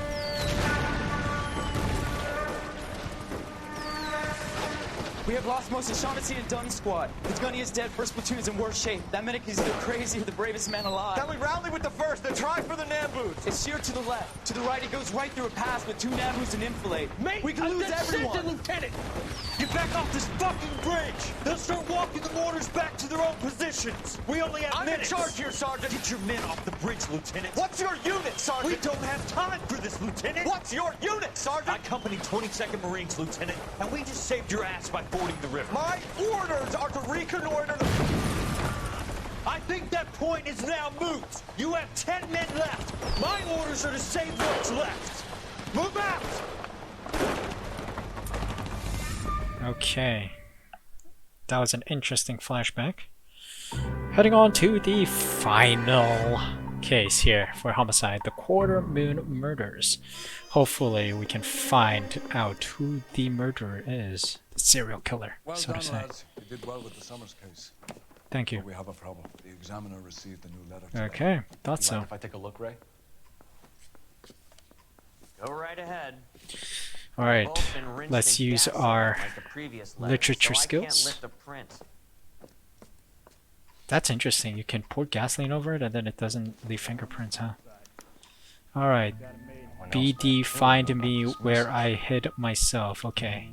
We have lost most of Shaughnessy and Dunn's squad. The gunny is dead, first platoon is in worse shape. That medic is either crazy or the bravest man alive. Then we rally with the first, then try for the Namboos. It's sheer to the left. To the right, it goes right through a pass with 2 Namboos and enfilade. Mate, we can lose everyone. Lieutenant! Get back off this fucking bridge! They'll start walking the mortars back to their own positions. We only have minutes. I'm in charge here, Sergeant. Get your men off the bridge, Lieutenant. What's your unit, Sergeant? We don't have time for this, Lieutenant. What's your unit, Sergeant? I company 22nd Marines, Lieutenant, and we just saved your ass by fording the river. My orders are to reconnoiter the... I think that point is now moot. You have 10 men left. My orders are to save what's left. Move out! Okay. That was an interesting flashback. Heading on to the final case here for homicide, the Quarter Moon Murders. Hopefully we can find out who the murderer is, the serial killer, Well so done, to say. lads. You did well with the Summers case. Thank you. But we have a problem. The examiner received a new letter today. Okay, thought You so. mind if I take a look, Ray? Go right ahead. Alright, Both been rinsed let's in use gasoline our like the previous letters, literature so I can't skills. lift a print. That's interesting. You can pour gasoline over it and then it doesn't leave fingerprints, huh? Alright. BD, find me where I hid myself. Okay.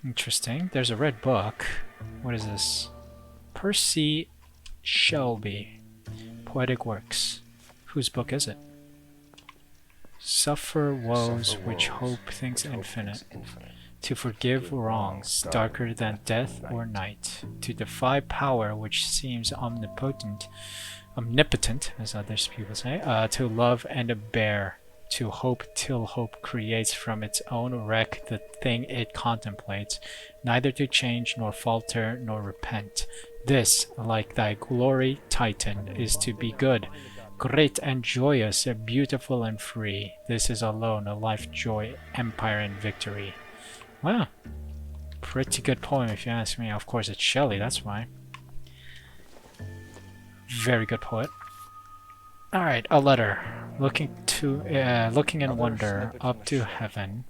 Interesting. There's a red book. What is this? Percy Shelby. Poetic Works. Whose book is it? Suffer woes which hope things infinite. To forgive wrongs darker than death or night. To defy power which seems omnipotent, as others people say. To love and bear. To hope till hope creates from its own wreck the thing it contemplates. Neither to change nor falter nor repent. This, like thy glory, Titan, is to be good, great and joyous, beautiful and free. This is alone a life, joy, empire, and victory. Wow. Pretty good poem if you ask me. Of course it's Shelley, that's why. Very good poet. Alright, a letter. Looking in wonder up to heaven.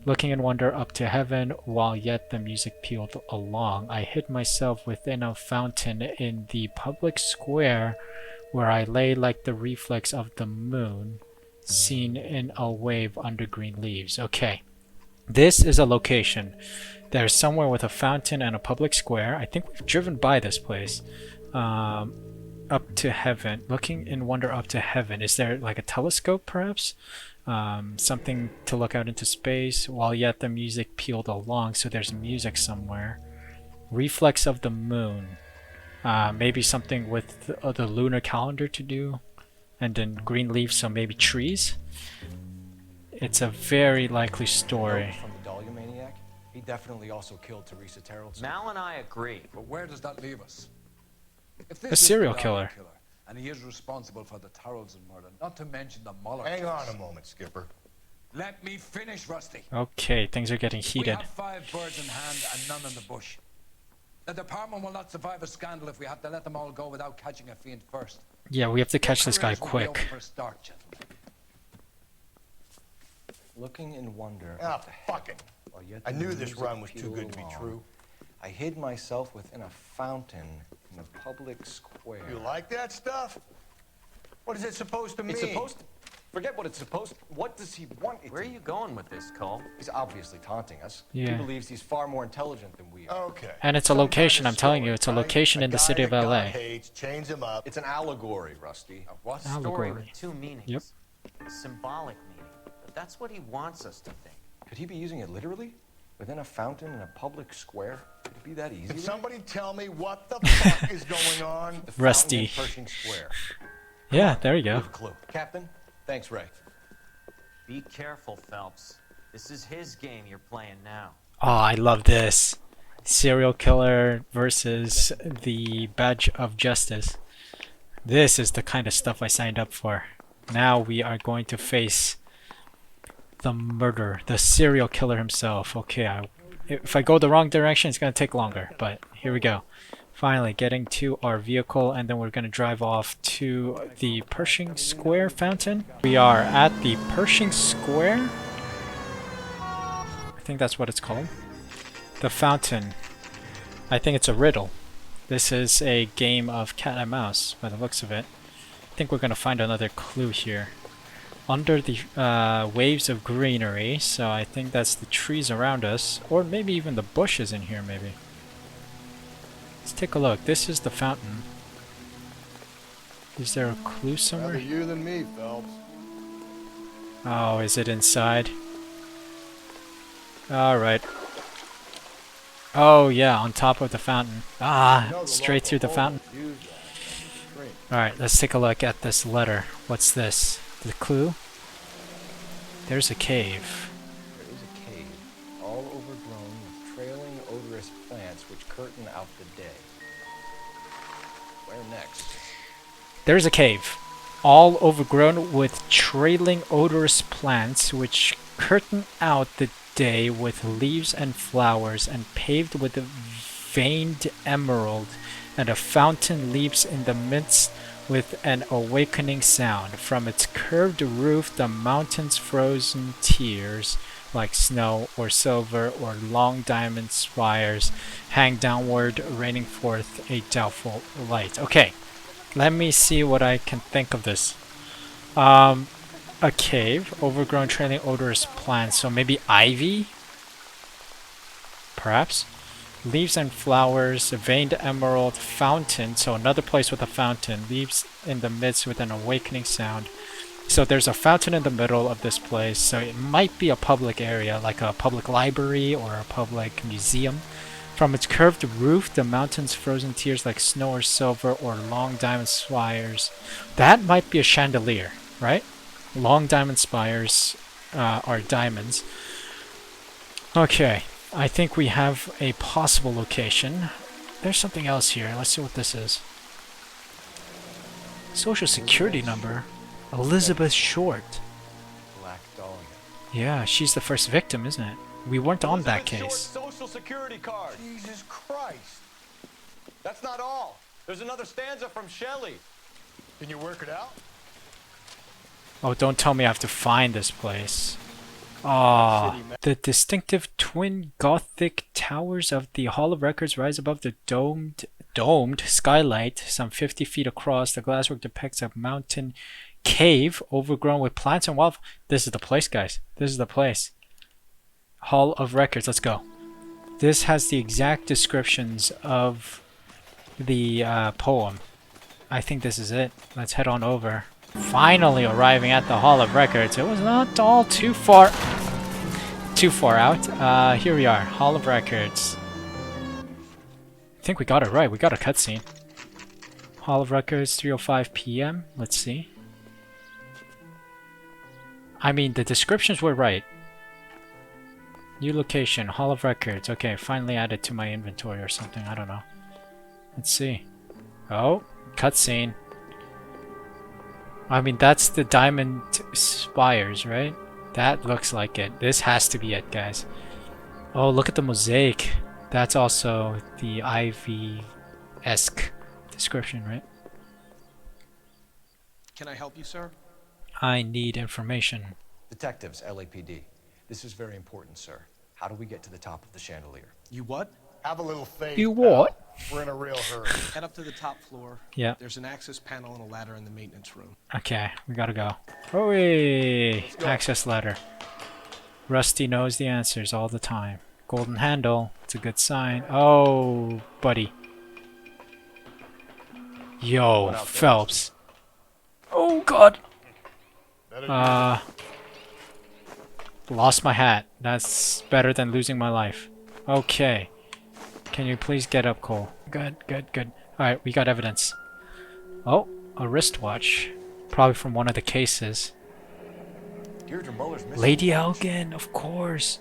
Looking in wonder up to heaven, while yet the music pealed along. I hid myself within a fountain in the public square, where I lay like the reflex of the moon, seen in a wave under green leaves. Okay. This is a location. There's somewhere with a fountain and a public square. I think we've driven by this place. Up to heaven. Looking in wonder up to heaven. Is there like a telescope perhaps? Something to look out into space while yet the music pealed along. So there's music somewhere. Reflex of the moon. Maybe something with the lunar calendar to do. And then green leaves, so maybe trees? It's a very likely story. From the Dahlia maniac, he definitely also killed Teresa Terrell. Mal and I agree. But where does that leave us? If this A is serial the killer. And he is responsible for the Tarrelson murder, not to mention the Muller Hang case. on a moment, Skipper. Let me finish, Rusty. Okay, things are getting We heated. have 5 birds in hand and none in the bush. The department will not survive a scandal if we have to let them all go without catching a fiend first. Yeah, we have to catch Your this guy careers will be quick. over for a start, gentlemen. Looking in wonder. Ah, fucking. I knew this run was too good to be true. I hid myself within a fountain in a public square. You like that stuff? What is it supposed to mean? It's supposed to... Forget what it's supposed to... What does he want it Where are you going with this, Cole? He's obviously taunting us. Yeah. He believes he's far more intelligent than we are. Okay. And it's a location, I'm telling you, it's a location in the city of LA. Hates, chains him up. It's an allegory, Rusty. What Allegory. story with 2 meanings? Yep. Symbolic meaning. But that's what he wants us to think. Could he be using it literally? Within a fountain in a public square? Could it be that easy? Can somebody tell me what the fuck is going on? The Rusty. fountain in Pershing Square. Yeah, there you We go. have a clue. Captain, thanks, Ray. Be careful, Phelps. This is his game you're playing now. Oh, I love this. Serial killer versus the badge of justice. This is the kind of stuff I signed up for. Now we are going to face the murderer, the serial killer himself. Okay, if I go the wrong direction, it's going to take longer, but here we go. Finally getting to our vehicle, and then we're going to drive off to the Pershing Square fountain. We are at the Pershing Square. I think that's what it's called. The fountain. I think it's a riddle. This is a game of cat and mouse by the looks of it. I think we're going to find another clue here. Under the waves of greenery, so I think that's the trees around us, or maybe even the bushes in here maybe. Let's take a look. This is the fountain. Is there a clue somewhere? Rather you than me, Phelps. Oh, is it inside? Alright. Oh yeah, on top of the fountain. Ah, straight through the fountain. Alright, let's take a look at this letter. What's this? The clue? There's a cave. There is a cave, all overgrown with trailing, odorous plants which curtain out the day. Where next? There's a cave, all overgrown with trailing odorous plants which curtain out the day with leaves and flowers, and paved with a veined emerald, and a fountain leaps in the midst with an awakening sound. From its curved roof, the mountain's frozen tears, like snow or silver or long diamond spires, hang downward, raining forth a doubtful light. Okay, let me see what I can think of this. A cave, overgrown, trailing odorous plants, so maybe ivy? Perhaps? Leaves and flowers, a veined emerald fountain, so another place with a fountain, leaves in the midst with an awakening sound. So there's a fountain in the middle of this place, so it might be a public area, like a public library or a public museum. From its curved roof, the mountain's frozen tears like snow or silver or long diamond spires. That might be a chandelier, right? Long diamond spires are diamonds. Okay, I think we have a possible location. There's something else here. Let's see what this is. Social security number. Elizabeth Short. Black Dahlia. Yeah, she's the first victim, isn't it? We weren't on that Elizabeth case. Short's social security card. Jesus Christ. That's not all. There's another stanza from Shelley. Can you work it out? Oh, don't tell me I have to find this place. Ah, the distinctive twin Gothic towers of the Hall of Records rise above the domed skylight, some 50 feet across. The glasswork depicts a mountain cave overgrown with plants and wildflowers. This is the place, guys. This is the place. Hall of Records. Let's go. This has the exact descriptions of the poem. I think this is it. Let's head on over. Finally arriving at the Hall of Records. It was not all too far out. Here we are, Hall of Records. I think we got it right. We got a cutscene. Hall of Records, 3:05 p.m. Let's see. I mean, the descriptions were right. New location, Hall of Records. Okay, finally added to my inventory or something. I don't know. Let's see. Oh, cutscene. I mean, that's the diamond spires, right? That looks like it. This has to be it, guys. Oh, look at the mosaic. That's also the Ivy-esque description, right? Can I help you, sir? I need information. Detectives, LAPD. This is very important, sir. How do we get to the top of the chandelier? You what? Have a little faith. You what? Pal. We're in a real hurry. Head up to the top floor. Yeah. There's an access panel and a ladder in the maintenance room. Okay, we gotta go. Hooray! Access ladder. Rusty knows the answers all the time. Golden handle. It's a good sign. Oh, buddy. Yo, Phelps. Oh, God. Lost my hat. That's better than losing my life. Okay. Can you please get up, Cole? Good, good, good. Alright, we got evidence. Oh, a wristwatch. Probably from one of the cases. Deirdre Muller's missing. Lady Elgin, of course.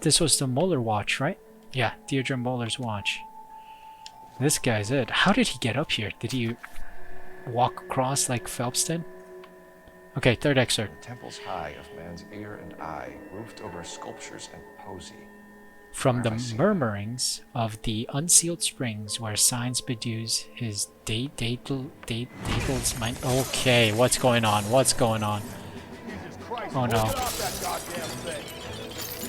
This was the Muller watch, right? Yeah, Deirdre Muller's watch. This guy's it. How did he get up here? Did he walk across like Phelps did? Okay, third excerpt. The temples high of man's ear and eye, roofed over sculptures and poesy. From the murmurings of the unsealed springs where signs bedews his Dable's mind. Okay, what's going on? What's going on? Oh no.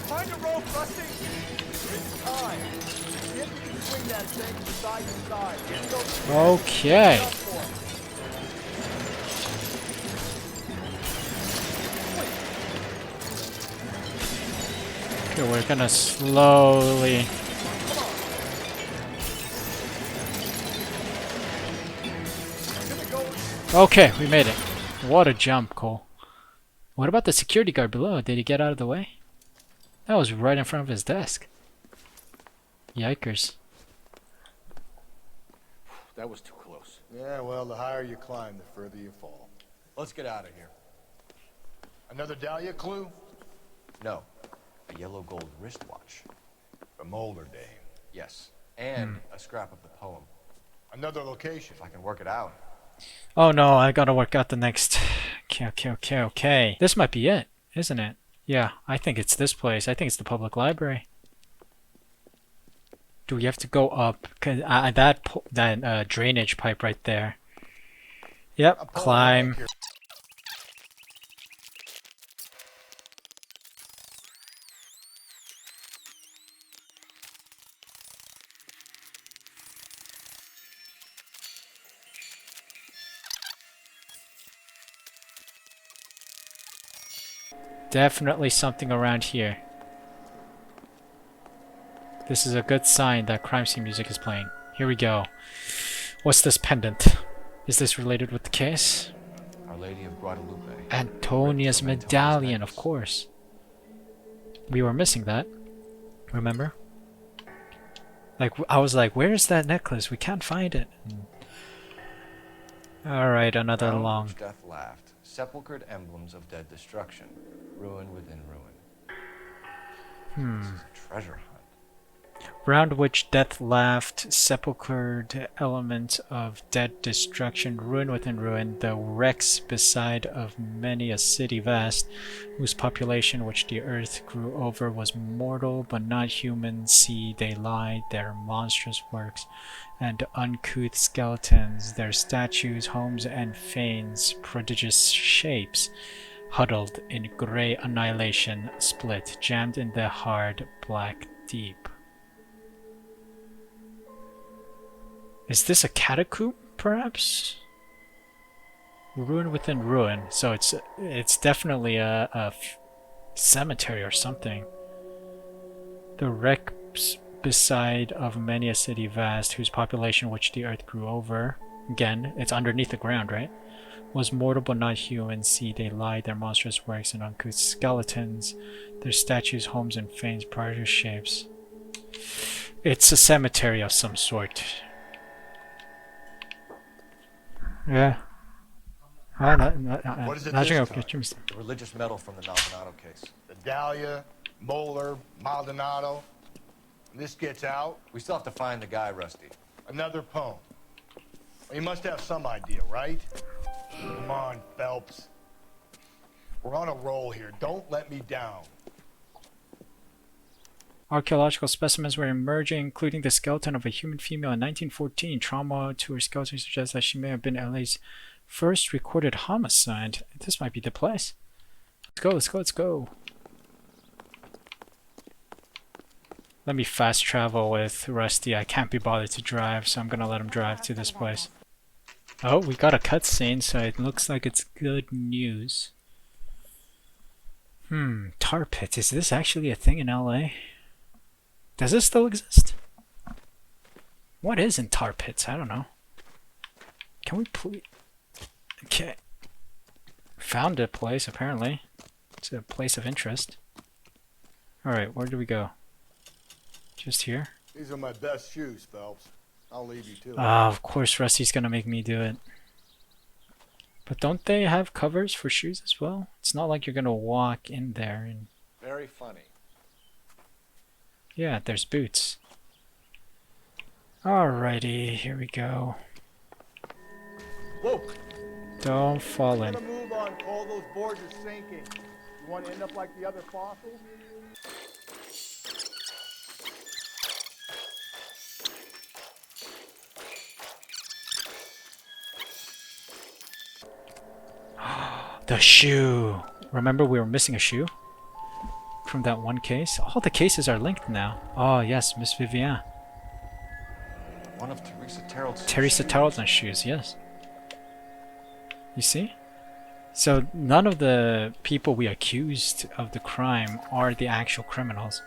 Find a rope, Rusty. It's time. See if you can swing that thing side to side. Okay. Okay, we're gonna slowly. Okay, we made it. What a jump, Cole. What about the security guard below? Did he get out of the way? That was right in front of his desk. Yikers. That was too close. Yeah, well, the higher you climb, the further you fall. Let's get out of here. Another Dahlia clue? No. A yellow gold wristwatch. The Mulder dame. Yes. And a scrap of the poem. Another location. If I can work it out. Oh no, I gotta work out the next. Okay. This might be it, isn't it? Yeah, I think it's this place. I think it's the public library. Do we have to go up? Cause that drainage pipe right there Yep, climb. Definitely something around here. This is a good sign that crime scene music is playing. Here we go. What's this pendant? Is this related with the case? Our Lady of Guadalupe. Antonia's medallion, of course. We were missing that. Remember? Like, I was like, where's that necklace? We can't find it. Alright, another Round long. which death laughed. Sepulchred emblems of dead destruction. Ruin within ruin. This is a treasure hunt. Round which death laughed, sepulchred element of dead destruction, ruin within ruin, the wrecks beside of many a city vast, whose population which the earth grew over was mortal but not human. See, they lie, their monstrous works, and uncouth skeletons, their statues, homes, and fanes, prodigious shapes, huddled in grey annihilation, split, jammed in the hard black deep. Is this a catacomb, perhaps? Ruin within ruin, so it's definitely a cemetery or something. The wrecks beside of many a city vast, whose population which the earth grew over. Again, it's underneath the ground, right? Was mortal but not human. See, they lie, their monstrous works and uncouth skeletons, their statues, homes, and fanes, prodigious shapes. It's a cemetery of some sort. Yeah. What is it this time? The religious medal from the Maldonado case. The Dahlia, Moeller, Maldonado. This gets out. We still have to find the guy, Rusty. Another poem. Well, you must have some idea, right? Come on, Phelps. We're on a roll here. Don't let me down. Archaeological specimens were emerging, including the skeleton of a human female in 1914. Trauma to her skeleton suggests that she may have been LA's first recorded homicide. This might be the place. Let's go, let's go, let's go. Let me fast travel with Rusty. I can't be bothered to drive, so I'm gonna let him drive to this place. Oh, we got a cutscene, so it looks like it's good news. Tar pit. Is this actually a thing in LA? Does this still exist? What is in tar pits? I don't know. Can we please... Okay. Found a place, apparently. It's a place of interest. Alright, where do we go? Just here? These are my best shoes, Phelps. I'll leave you to it. Ah, of course Rusty's gonna make me do it. But don't they have covers for shoes as well? It's not like you're gonna walk in there and... Very funny. Yeah, there's boots. Alrighty, here we go. Whoa! Don't fall in. Move on, Cole. Those boards are sinking. You want to end up like the other fossils? The shoe! Remember we were missing a shoe? From that one case? All the cases are linked now. Oh yes, Miss Vivian. One of Teresa Tarleton's Teresa Tarleton's shoes, yes. You see? So none of the people we accused of the crime are the actual criminals.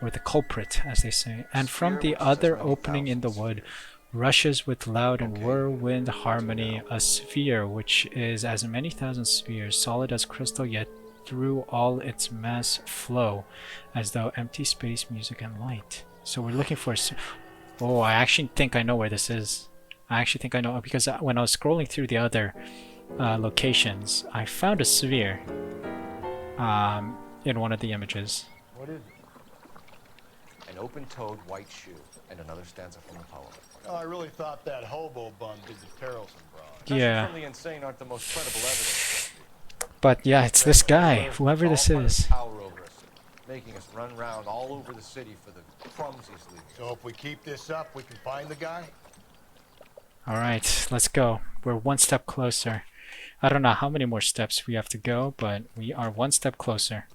Or the culprit, as they say. And from the other opening in the wood rushes with loud and whirlwind harmony a sphere which is as many thousand spheres, solid as crystal, yet through all its mass flow, as though empty space, music, and light. So we're looking for... Oh, I actually think I know where this is. I actually think I know, because when I was scrolling through the other locations, I found a sphere in one of the images. What is it? An open-toed white shoe, and another stanza from the poem. Oh, I really thought that hobo bum did the Tarleton broad. Yeah. From the insane aren't the most credible evidence. But yeah, it's this guy, whoever this is. Power over us, making us run around all over the city for the crumbs he's leaving. So if we keep this up, we can find the guy? Alright, let's go. We're one step closer. I don't know how many more steps we have to go, but we are one step closer.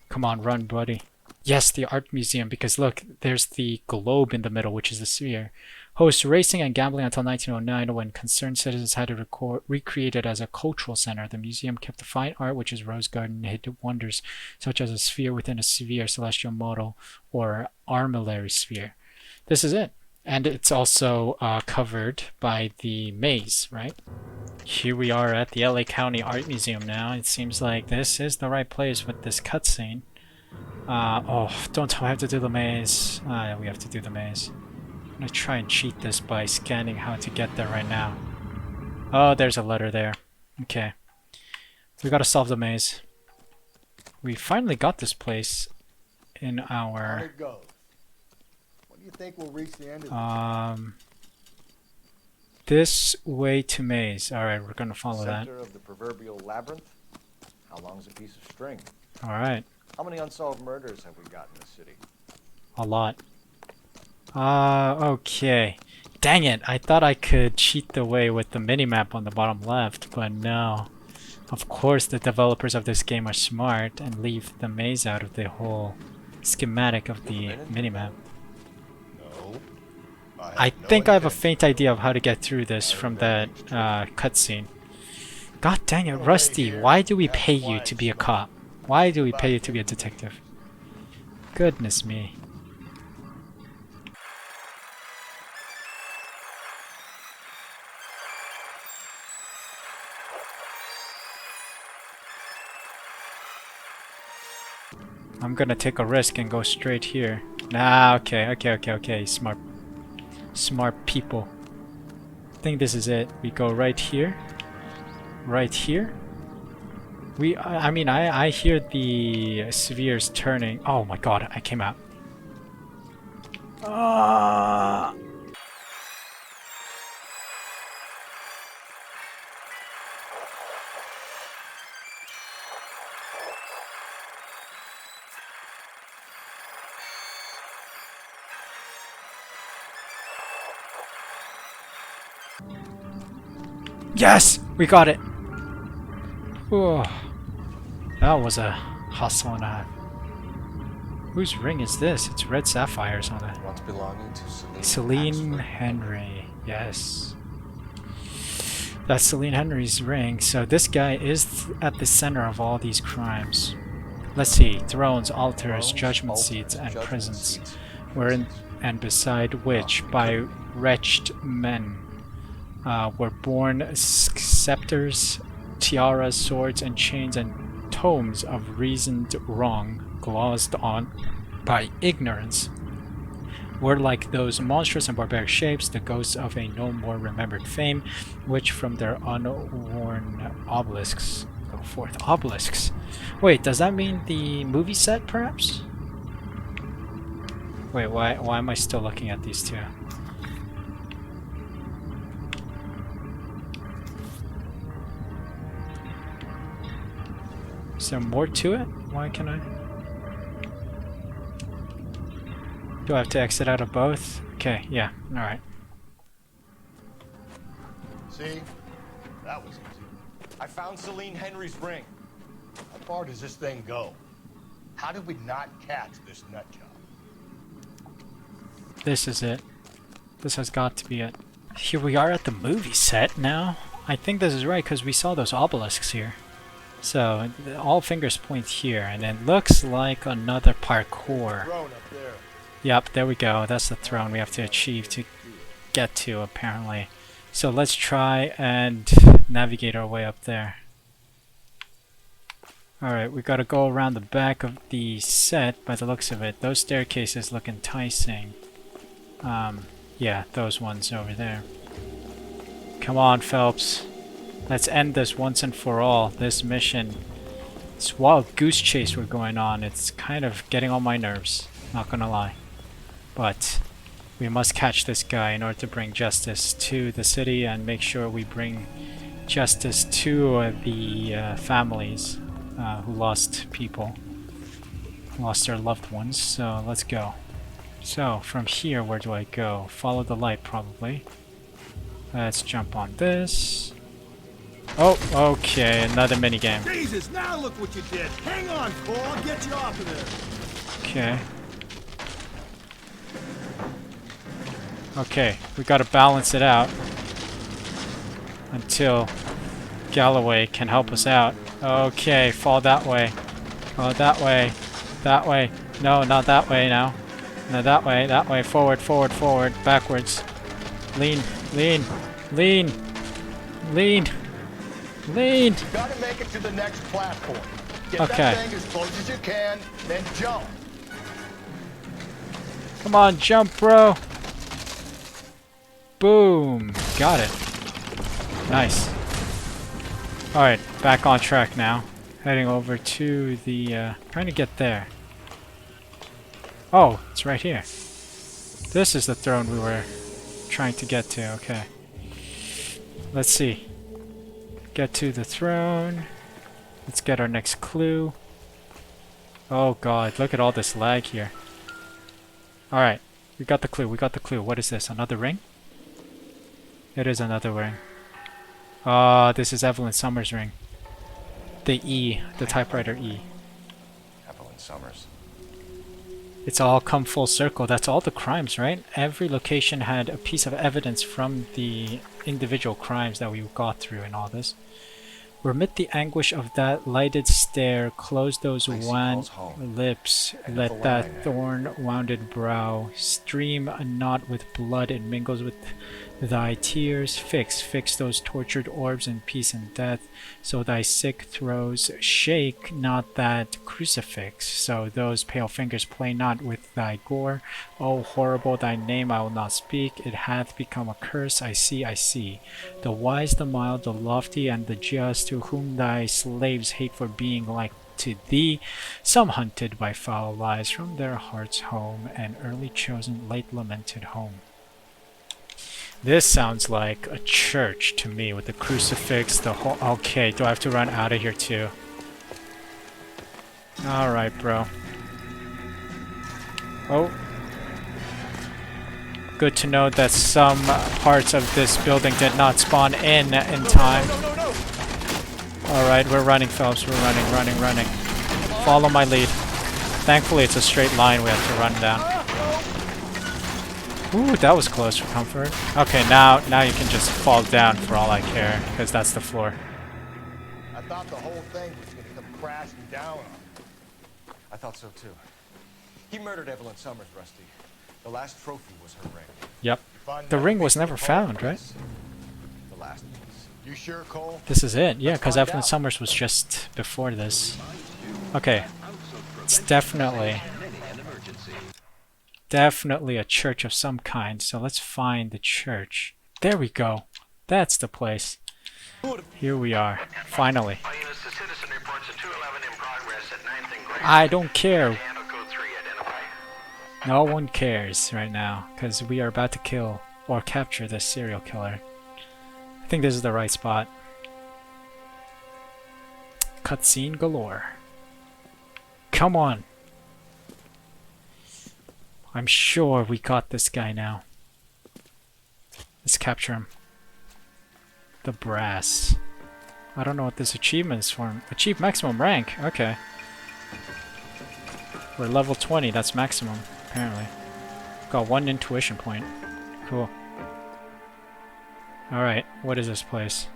Come on, run, buddy. Yes, the art museum, because look, there's the globe in the middle, which is the sphere. Hosts racing and gambling until 1909, when concerned citizens had to recreate it as a cultural center. The museum kept the fine art, which is rose garden hidden wonders, such as a sphere within a sphere, celestial model, or armillary sphere. This is it. And it's also covered by the maze, right? Here we are at the LA County Art Museum now. It seems like this is the right place with this cutscene. Oh, don't tell me I have to do the maze. Yeah, we have to do the maze. I'm gonna try and cheat this by scanning how to get there right now. Oh, there's a letter there. Okay. We gotta solve the maze. We finally got this place in our... There it goes. When do you think we'll reach the end of this? This way to maze. Alright, we're gonna follow that. Center of the proverbial labyrinth. How long is a piece of string? Alright. How many unsolved murders have we got in the city? A lot. Okay. Dang it, I thought I could cheat the way with the minimap on the bottom left, but no. Of course the developers of this game are smart and leave the maze out of the whole schematic of the minimap. No. I think I have a faint idea of how to get through this from that cutscene. God dang it, Rusty, why do we pay you to be a cop? Why do we pay you to be a detective? Goodness me. I'm gonna take a risk and go straight here. Nah, okay. Smart people. I think this is it. We go right here. Right here. I hear the spheres turning. Oh my god, I came out. Yes! We got it! Whoa. That was a hustle and a half. Whose ring is this? It's red sapphires on it. Once belonging to Celine Henry. Yes. That's Celine Henry's ring. So this guy is at the center of all these crimes. Let's see. Thrones, altars, judgment seats, and prisons. Wherein and beside which, by wretched men, were born scepters, tiaras, swords, and chains, and tomes of reasoned wrong, glozed on by ignorance, were like those monstrous and barbaric shapes, the ghosts of a no more remembered fame, which from their unworn obelisks go forth. Obelisks? Wait, does that mean the movie set, perhaps? Wait, why am I still looking at these two? Is there more to it? Why can I? Do I have to exit out of both? Okay, yeah, alright. See? That was easy. I found Celine Henry's ring. How far does this thing go? How did we not catch this nut job? This is it. This has got to be it. Here we are at the movie set now. I think this is right because we saw those obelisks here. So, all fingers point here, and it looks like another parkour. Yep, there we go. That's the throne we have to achieve to get to, apparently. So let's try and navigate our way up there. Alright, we gotta go around the back of the set by the looks of it. Those staircases look enticing. Yeah, those ones over there. Come on, Phelps. Let's end this once and for all. This mission. This wild goose chase we're going on. It's kind of getting on my nerves. Not gonna lie. But we must catch this guy in order to bring justice to the city and make sure we bring justice to the families who lost people. Lost their loved ones. So let's go. So from here, where do I go? Follow the light, probably. Let's jump on this. Oh, okay, another minigame. Jesus, now look what you did. Hang on, Cole, I'll get you off of there. Okay. Okay, we gotta balance it out until Galloway can help us out. Okay, fall that way. Oh, that way. That way. No, not that way now. No, that way. That way. Forward, forward, forward. Backwards. Lean, lean, lean, lean, lean. Gotta make it to the next platform. Get Okay. that thing as close as you can, then jump. Come on, jump, bro. Boom. Got it. Nice. Alright, back on track now. Heading over to the, trying to get there. Oh, it's right here. This is the throne we were trying to get to, okay. Let's see. Get to the throne. Let's get our next clue. Oh god, look at all this lag here. Alright, we got the clue, we got the clue. What is this, another ring? It is another ring. This is Evelyn Summers' ring. The E, the typewriter E. Evelyn Summers. It's all come full circle. That's all the crimes, right? Every location had a piece of evidence from the individual crimes that we got through in all this. Remit the anguish of that lighted stare, close those wan lips, let that thorn-wounded brow stream a knot with blood, it mingles with thy tears. Fix those tortured orbs in peace and death, so thy sick throes shake not that crucifix, so those pale fingers play not with thy gore. O horrible, thy name I will not speak, it hath become a curse, I see. The wise, the mild, the lofty, and the just, to whom thy slaves hate for being like to thee, some hunted by foul lies from their heart's home, and early chosen, late lamented home. This sounds like a church to me, with the crucifix, the whole... Okay, do I have to run out of here too? Alright, bro. Oh. Good to know that some parts of this building did not spawn in time. Alright, we're running, Phelps. We're running. Follow my lead. Thankfully, it's a straight line we have to run down. Ooh, that was close for comfort. Okay, now you can just fall down for all I care, because that's the floor. I thought the whole thing was gonna come crashing down on me. I thought so too. He murdered Evelyn Summers, Rusty. The last trophy was her ring. Yep. The ring was never found, right? The last piece. You sure, Cole? This is it, yeah, because Evelyn Summers was just before this. Okay. It's definitely a church of some kind, so let's find the church. There we go. That's the place. Here we are, finally. I don't care. No one cares right now, because we are about to kill or capture this serial killer. I think this is the right spot. Cutscene galore. Come on. I'm sure we got this guy now. Let's capture him. The brass. I don't know what this achievement is for. Achieve maximum rank. Okay. We're level 20. That's maximum, apparently. Got 1 intuition point. Cool. Alright, what is this place?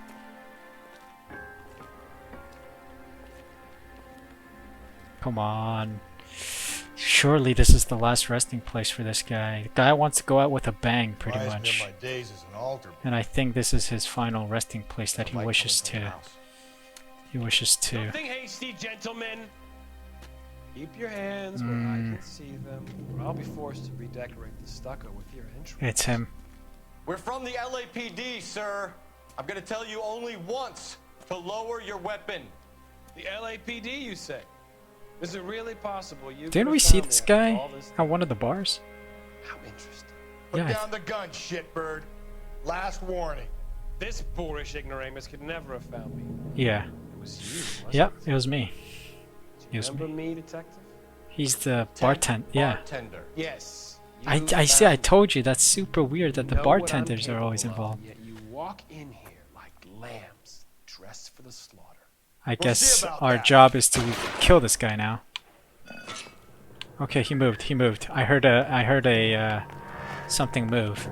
Come on. Surely this is the last resting place for this guy. The guy wants to go out with a bang, pretty much. My days as an altar. And I think this is his final resting place that he wishes to. Nothing hasty, gentlemen. Keep your hands where I can see them, or I'll be forced to redecorate the stucco with your entrance. It's him. We're from the LAPD, sir. I'm gonna tell you only once to lower your weapon. The LAPD, you say? Is it really possible you Didn't we see this guy at one of the bars? How interesting. Put down the gun, shitbird. Last warning. This boorish ignoramus could never have found me. Yeah. It was you, wasn't Yep, it? it was me. Remember me, detective? He's the bartender. Yeah. Bartender. Yes. I see. I told you that's super weird that the bartenders are always involved. Yet you walk in here like lambs, dressed for the slaughter. I We'll see guess about our that. job is to kill this guy now. Okay, he moved. He moved. I heard a something move.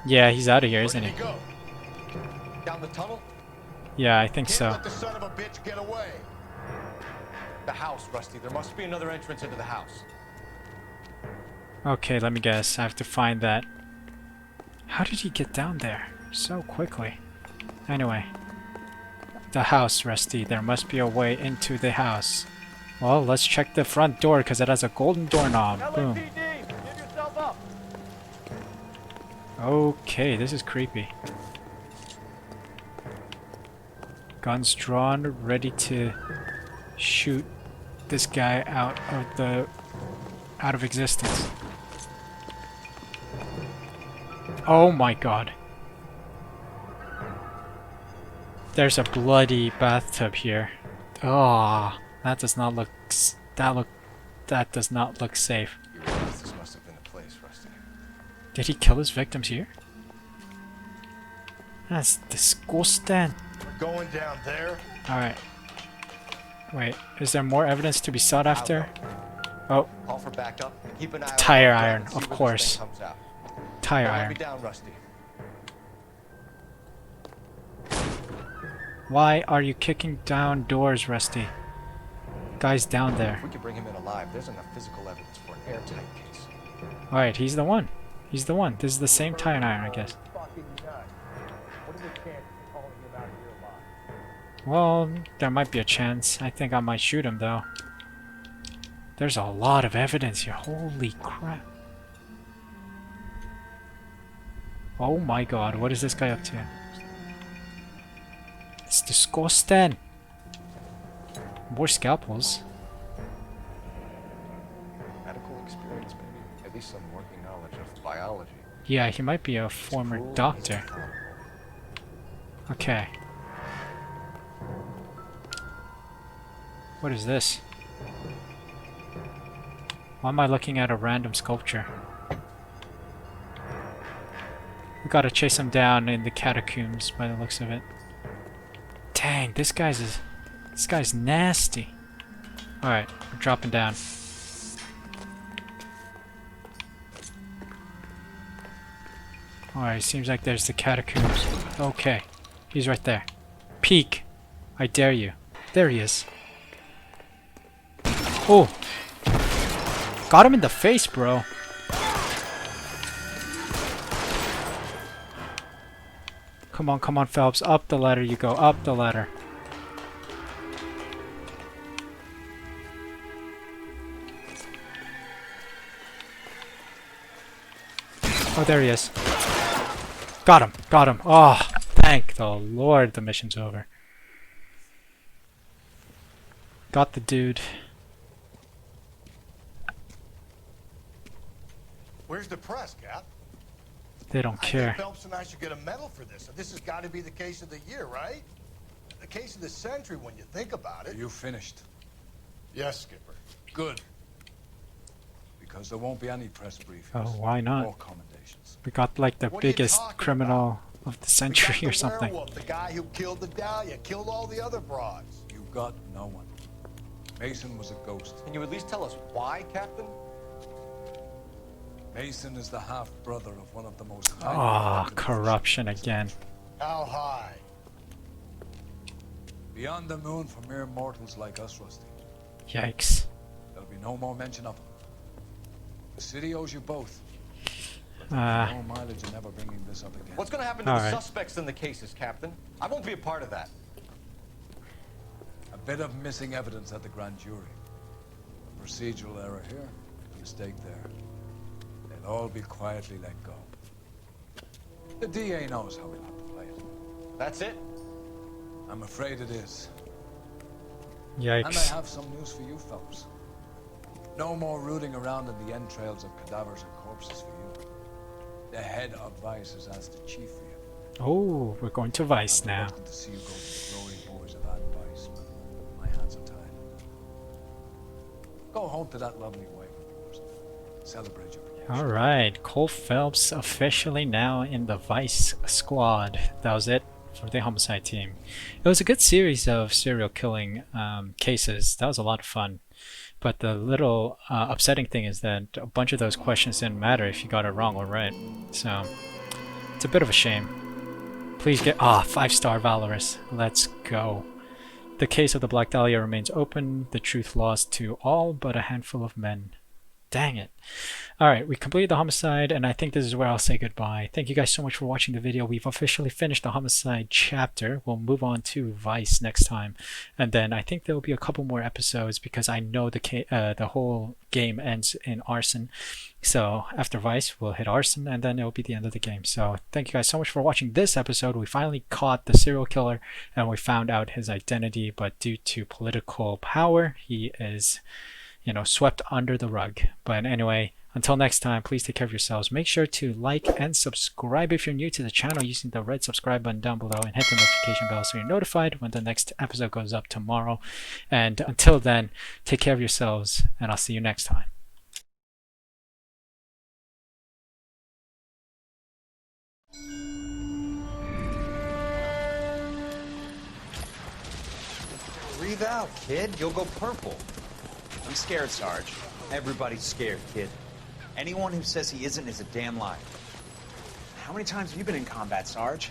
Yeah, he's out of here, isn't he? Go. Down the tunnel? Yeah, I think Can't so. let the son of a bitch get away. The house, Rusty. There must be another entrance into the house. Okay, let me guess. I have to find that. How did he get down there so quickly? Anyway. The house, Rusty. There must be a way into the house. Well, let's check the front door because it has a golden doorknob. Boom. LAPD, give yourself up. Okay, this is creepy. Guns drawn, ready to shoot this guy out of existence. Oh my god. There's a bloody bathtub here. Oh, that does not look that does not look safe. You realize this must have been the place, Rusty. Did he kill his victims here? That's disgusting. We're going down there. Alright. Wait, is there more evidence to be sought after? Oh, Call for backup. Keep an eye tire on the iron, ground and see of where this course. thing comes out. Tire Don't let iron. me down, Rusty. Why are you kicking down doors, Rusty? Guy's down there. If we can bring him in alive, there's enough physical evidence for an airtight case. Alright, he's the one. He's the one. This is the same tire iron, I guess. Fucking nuts. What are the chances of calling him out of here alive? Well, there might be a chance. I think I might shoot him, though. There's a lot of evidence here. Holy crap. Oh my god, what is this guy up to? It's disgusting. More scalpels. Medical experience, maybe. At least some working knowledge of biology. Yeah, he might be a former doctor. Okay. What is this? Why am I looking at a random sculpture? We gotta chase him down in the catacombs by the looks of it. Dang, this guy's nasty. Alright, we're dropping down. Alright, seems like there's the catacombs. Okay, he's right there. Peek! I dare you. There he is. Oh! Got him in the face, bro. Come on, Phelps. Up the ladder you go. Up the ladder. Oh, there he is. Got him. Got him. Oh, thank the Lord the mission's over. Got the dude. Where's the press, Cap? They don't care. I think Phelps and I should get a medal for this. This has got to be the case of the year, right? The case of the century when you think about it. You finished? Yes, Skipper. Good. Because there won't be any press briefings. Oh, why not? Or commendations. We got like the What are you biggest talking criminal of the century We got or something. The werewolf, the guy who killed the Dahlia, killed all the other broads. You got no one. Mason was a ghost. Can you at least tell us why, Captain? Mason is the half-brother of one of the most Ah, corruption again. How high? Beyond the moon for mere mortals like us, Rusty. Yikes. There'll be no more mention of him. The city owes you both. No mileage in never bringing this up again. What's going to happen to All the right. suspects in the cases, Captain? I won't be a part of that. A bit of missing evidence at the grand jury. A procedural error here, a mistake there. They'll all be quietly let go. The DA knows how we'll have to play it. That's it? I'm afraid it is. Yikes. And I have some news for you, Phelps. No more rooting around in the entrails of cadavers and corpses for you. The head of Vice has asked the chief for you. Oh, we're going to Vice now. Good to see you go to the glory boys of Vice, but my hands are tied. Go home to that lovely wife of yours. Celebrate your Alright, Cole Phelps officially now in the Vice squad. That was it for the homicide team. It was a good series of serial killing cases. That was a lot of fun. But the little upsetting thing is that a bunch of those questions didn't matter if you got it wrong or right. So, it's a bit of a shame. Please get... 5-star Valorous. Let's go. The case of the Black Dahlia remains open. The truth lost to all but a handful of men. Dang it. Alright, we completed the homicide, and I think this is where I'll say goodbye. Thank you guys so much for watching the video. We've officially finished the homicide chapter. We'll move on to Vice next time. And then I think there will be a couple more episodes because I know the whole game ends in arson. So after Vice, we'll hit arson, and then it will be the end of the game. So thank you guys so much for watching this episode. We finally caught the serial killer, and we found out his identity, but due to political power, he is... swept under the rug. But anyway, until next time, please take care of yourselves. Make sure to like and subscribe if you're new to the channel using the red subscribe button down below, and hit the notification bell so you're notified when the next episode goes up tomorrow. And until then, take care of yourselves, and I'll see you next time. Breathe out, kid. You'll go purple. I'm scared, Sarge. Everybody's scared, kid. Anyone who says he isn't is a damn liar. How many times have you been in combat, Sarge?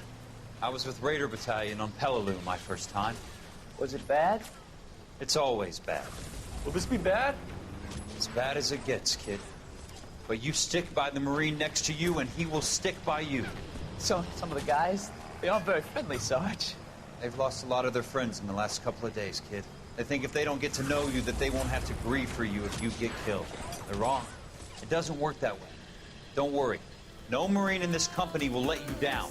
I was with Raider Battalion on Peleliu my first time. Was it bad? It's always bad. Will this be bad? As bad as it gets, kid. But you stick by the Marine next to you, and he will stick by you. So, some of the guys, they aren't very friendly, Sarge. They've lost a lot of their friends in the last couple of days, kid. They think if they don't get to know you that they won't have to grieve for you if you get killed. They're wrong. It doesn't work that way. Don't worry. No Marine in this company will let you down.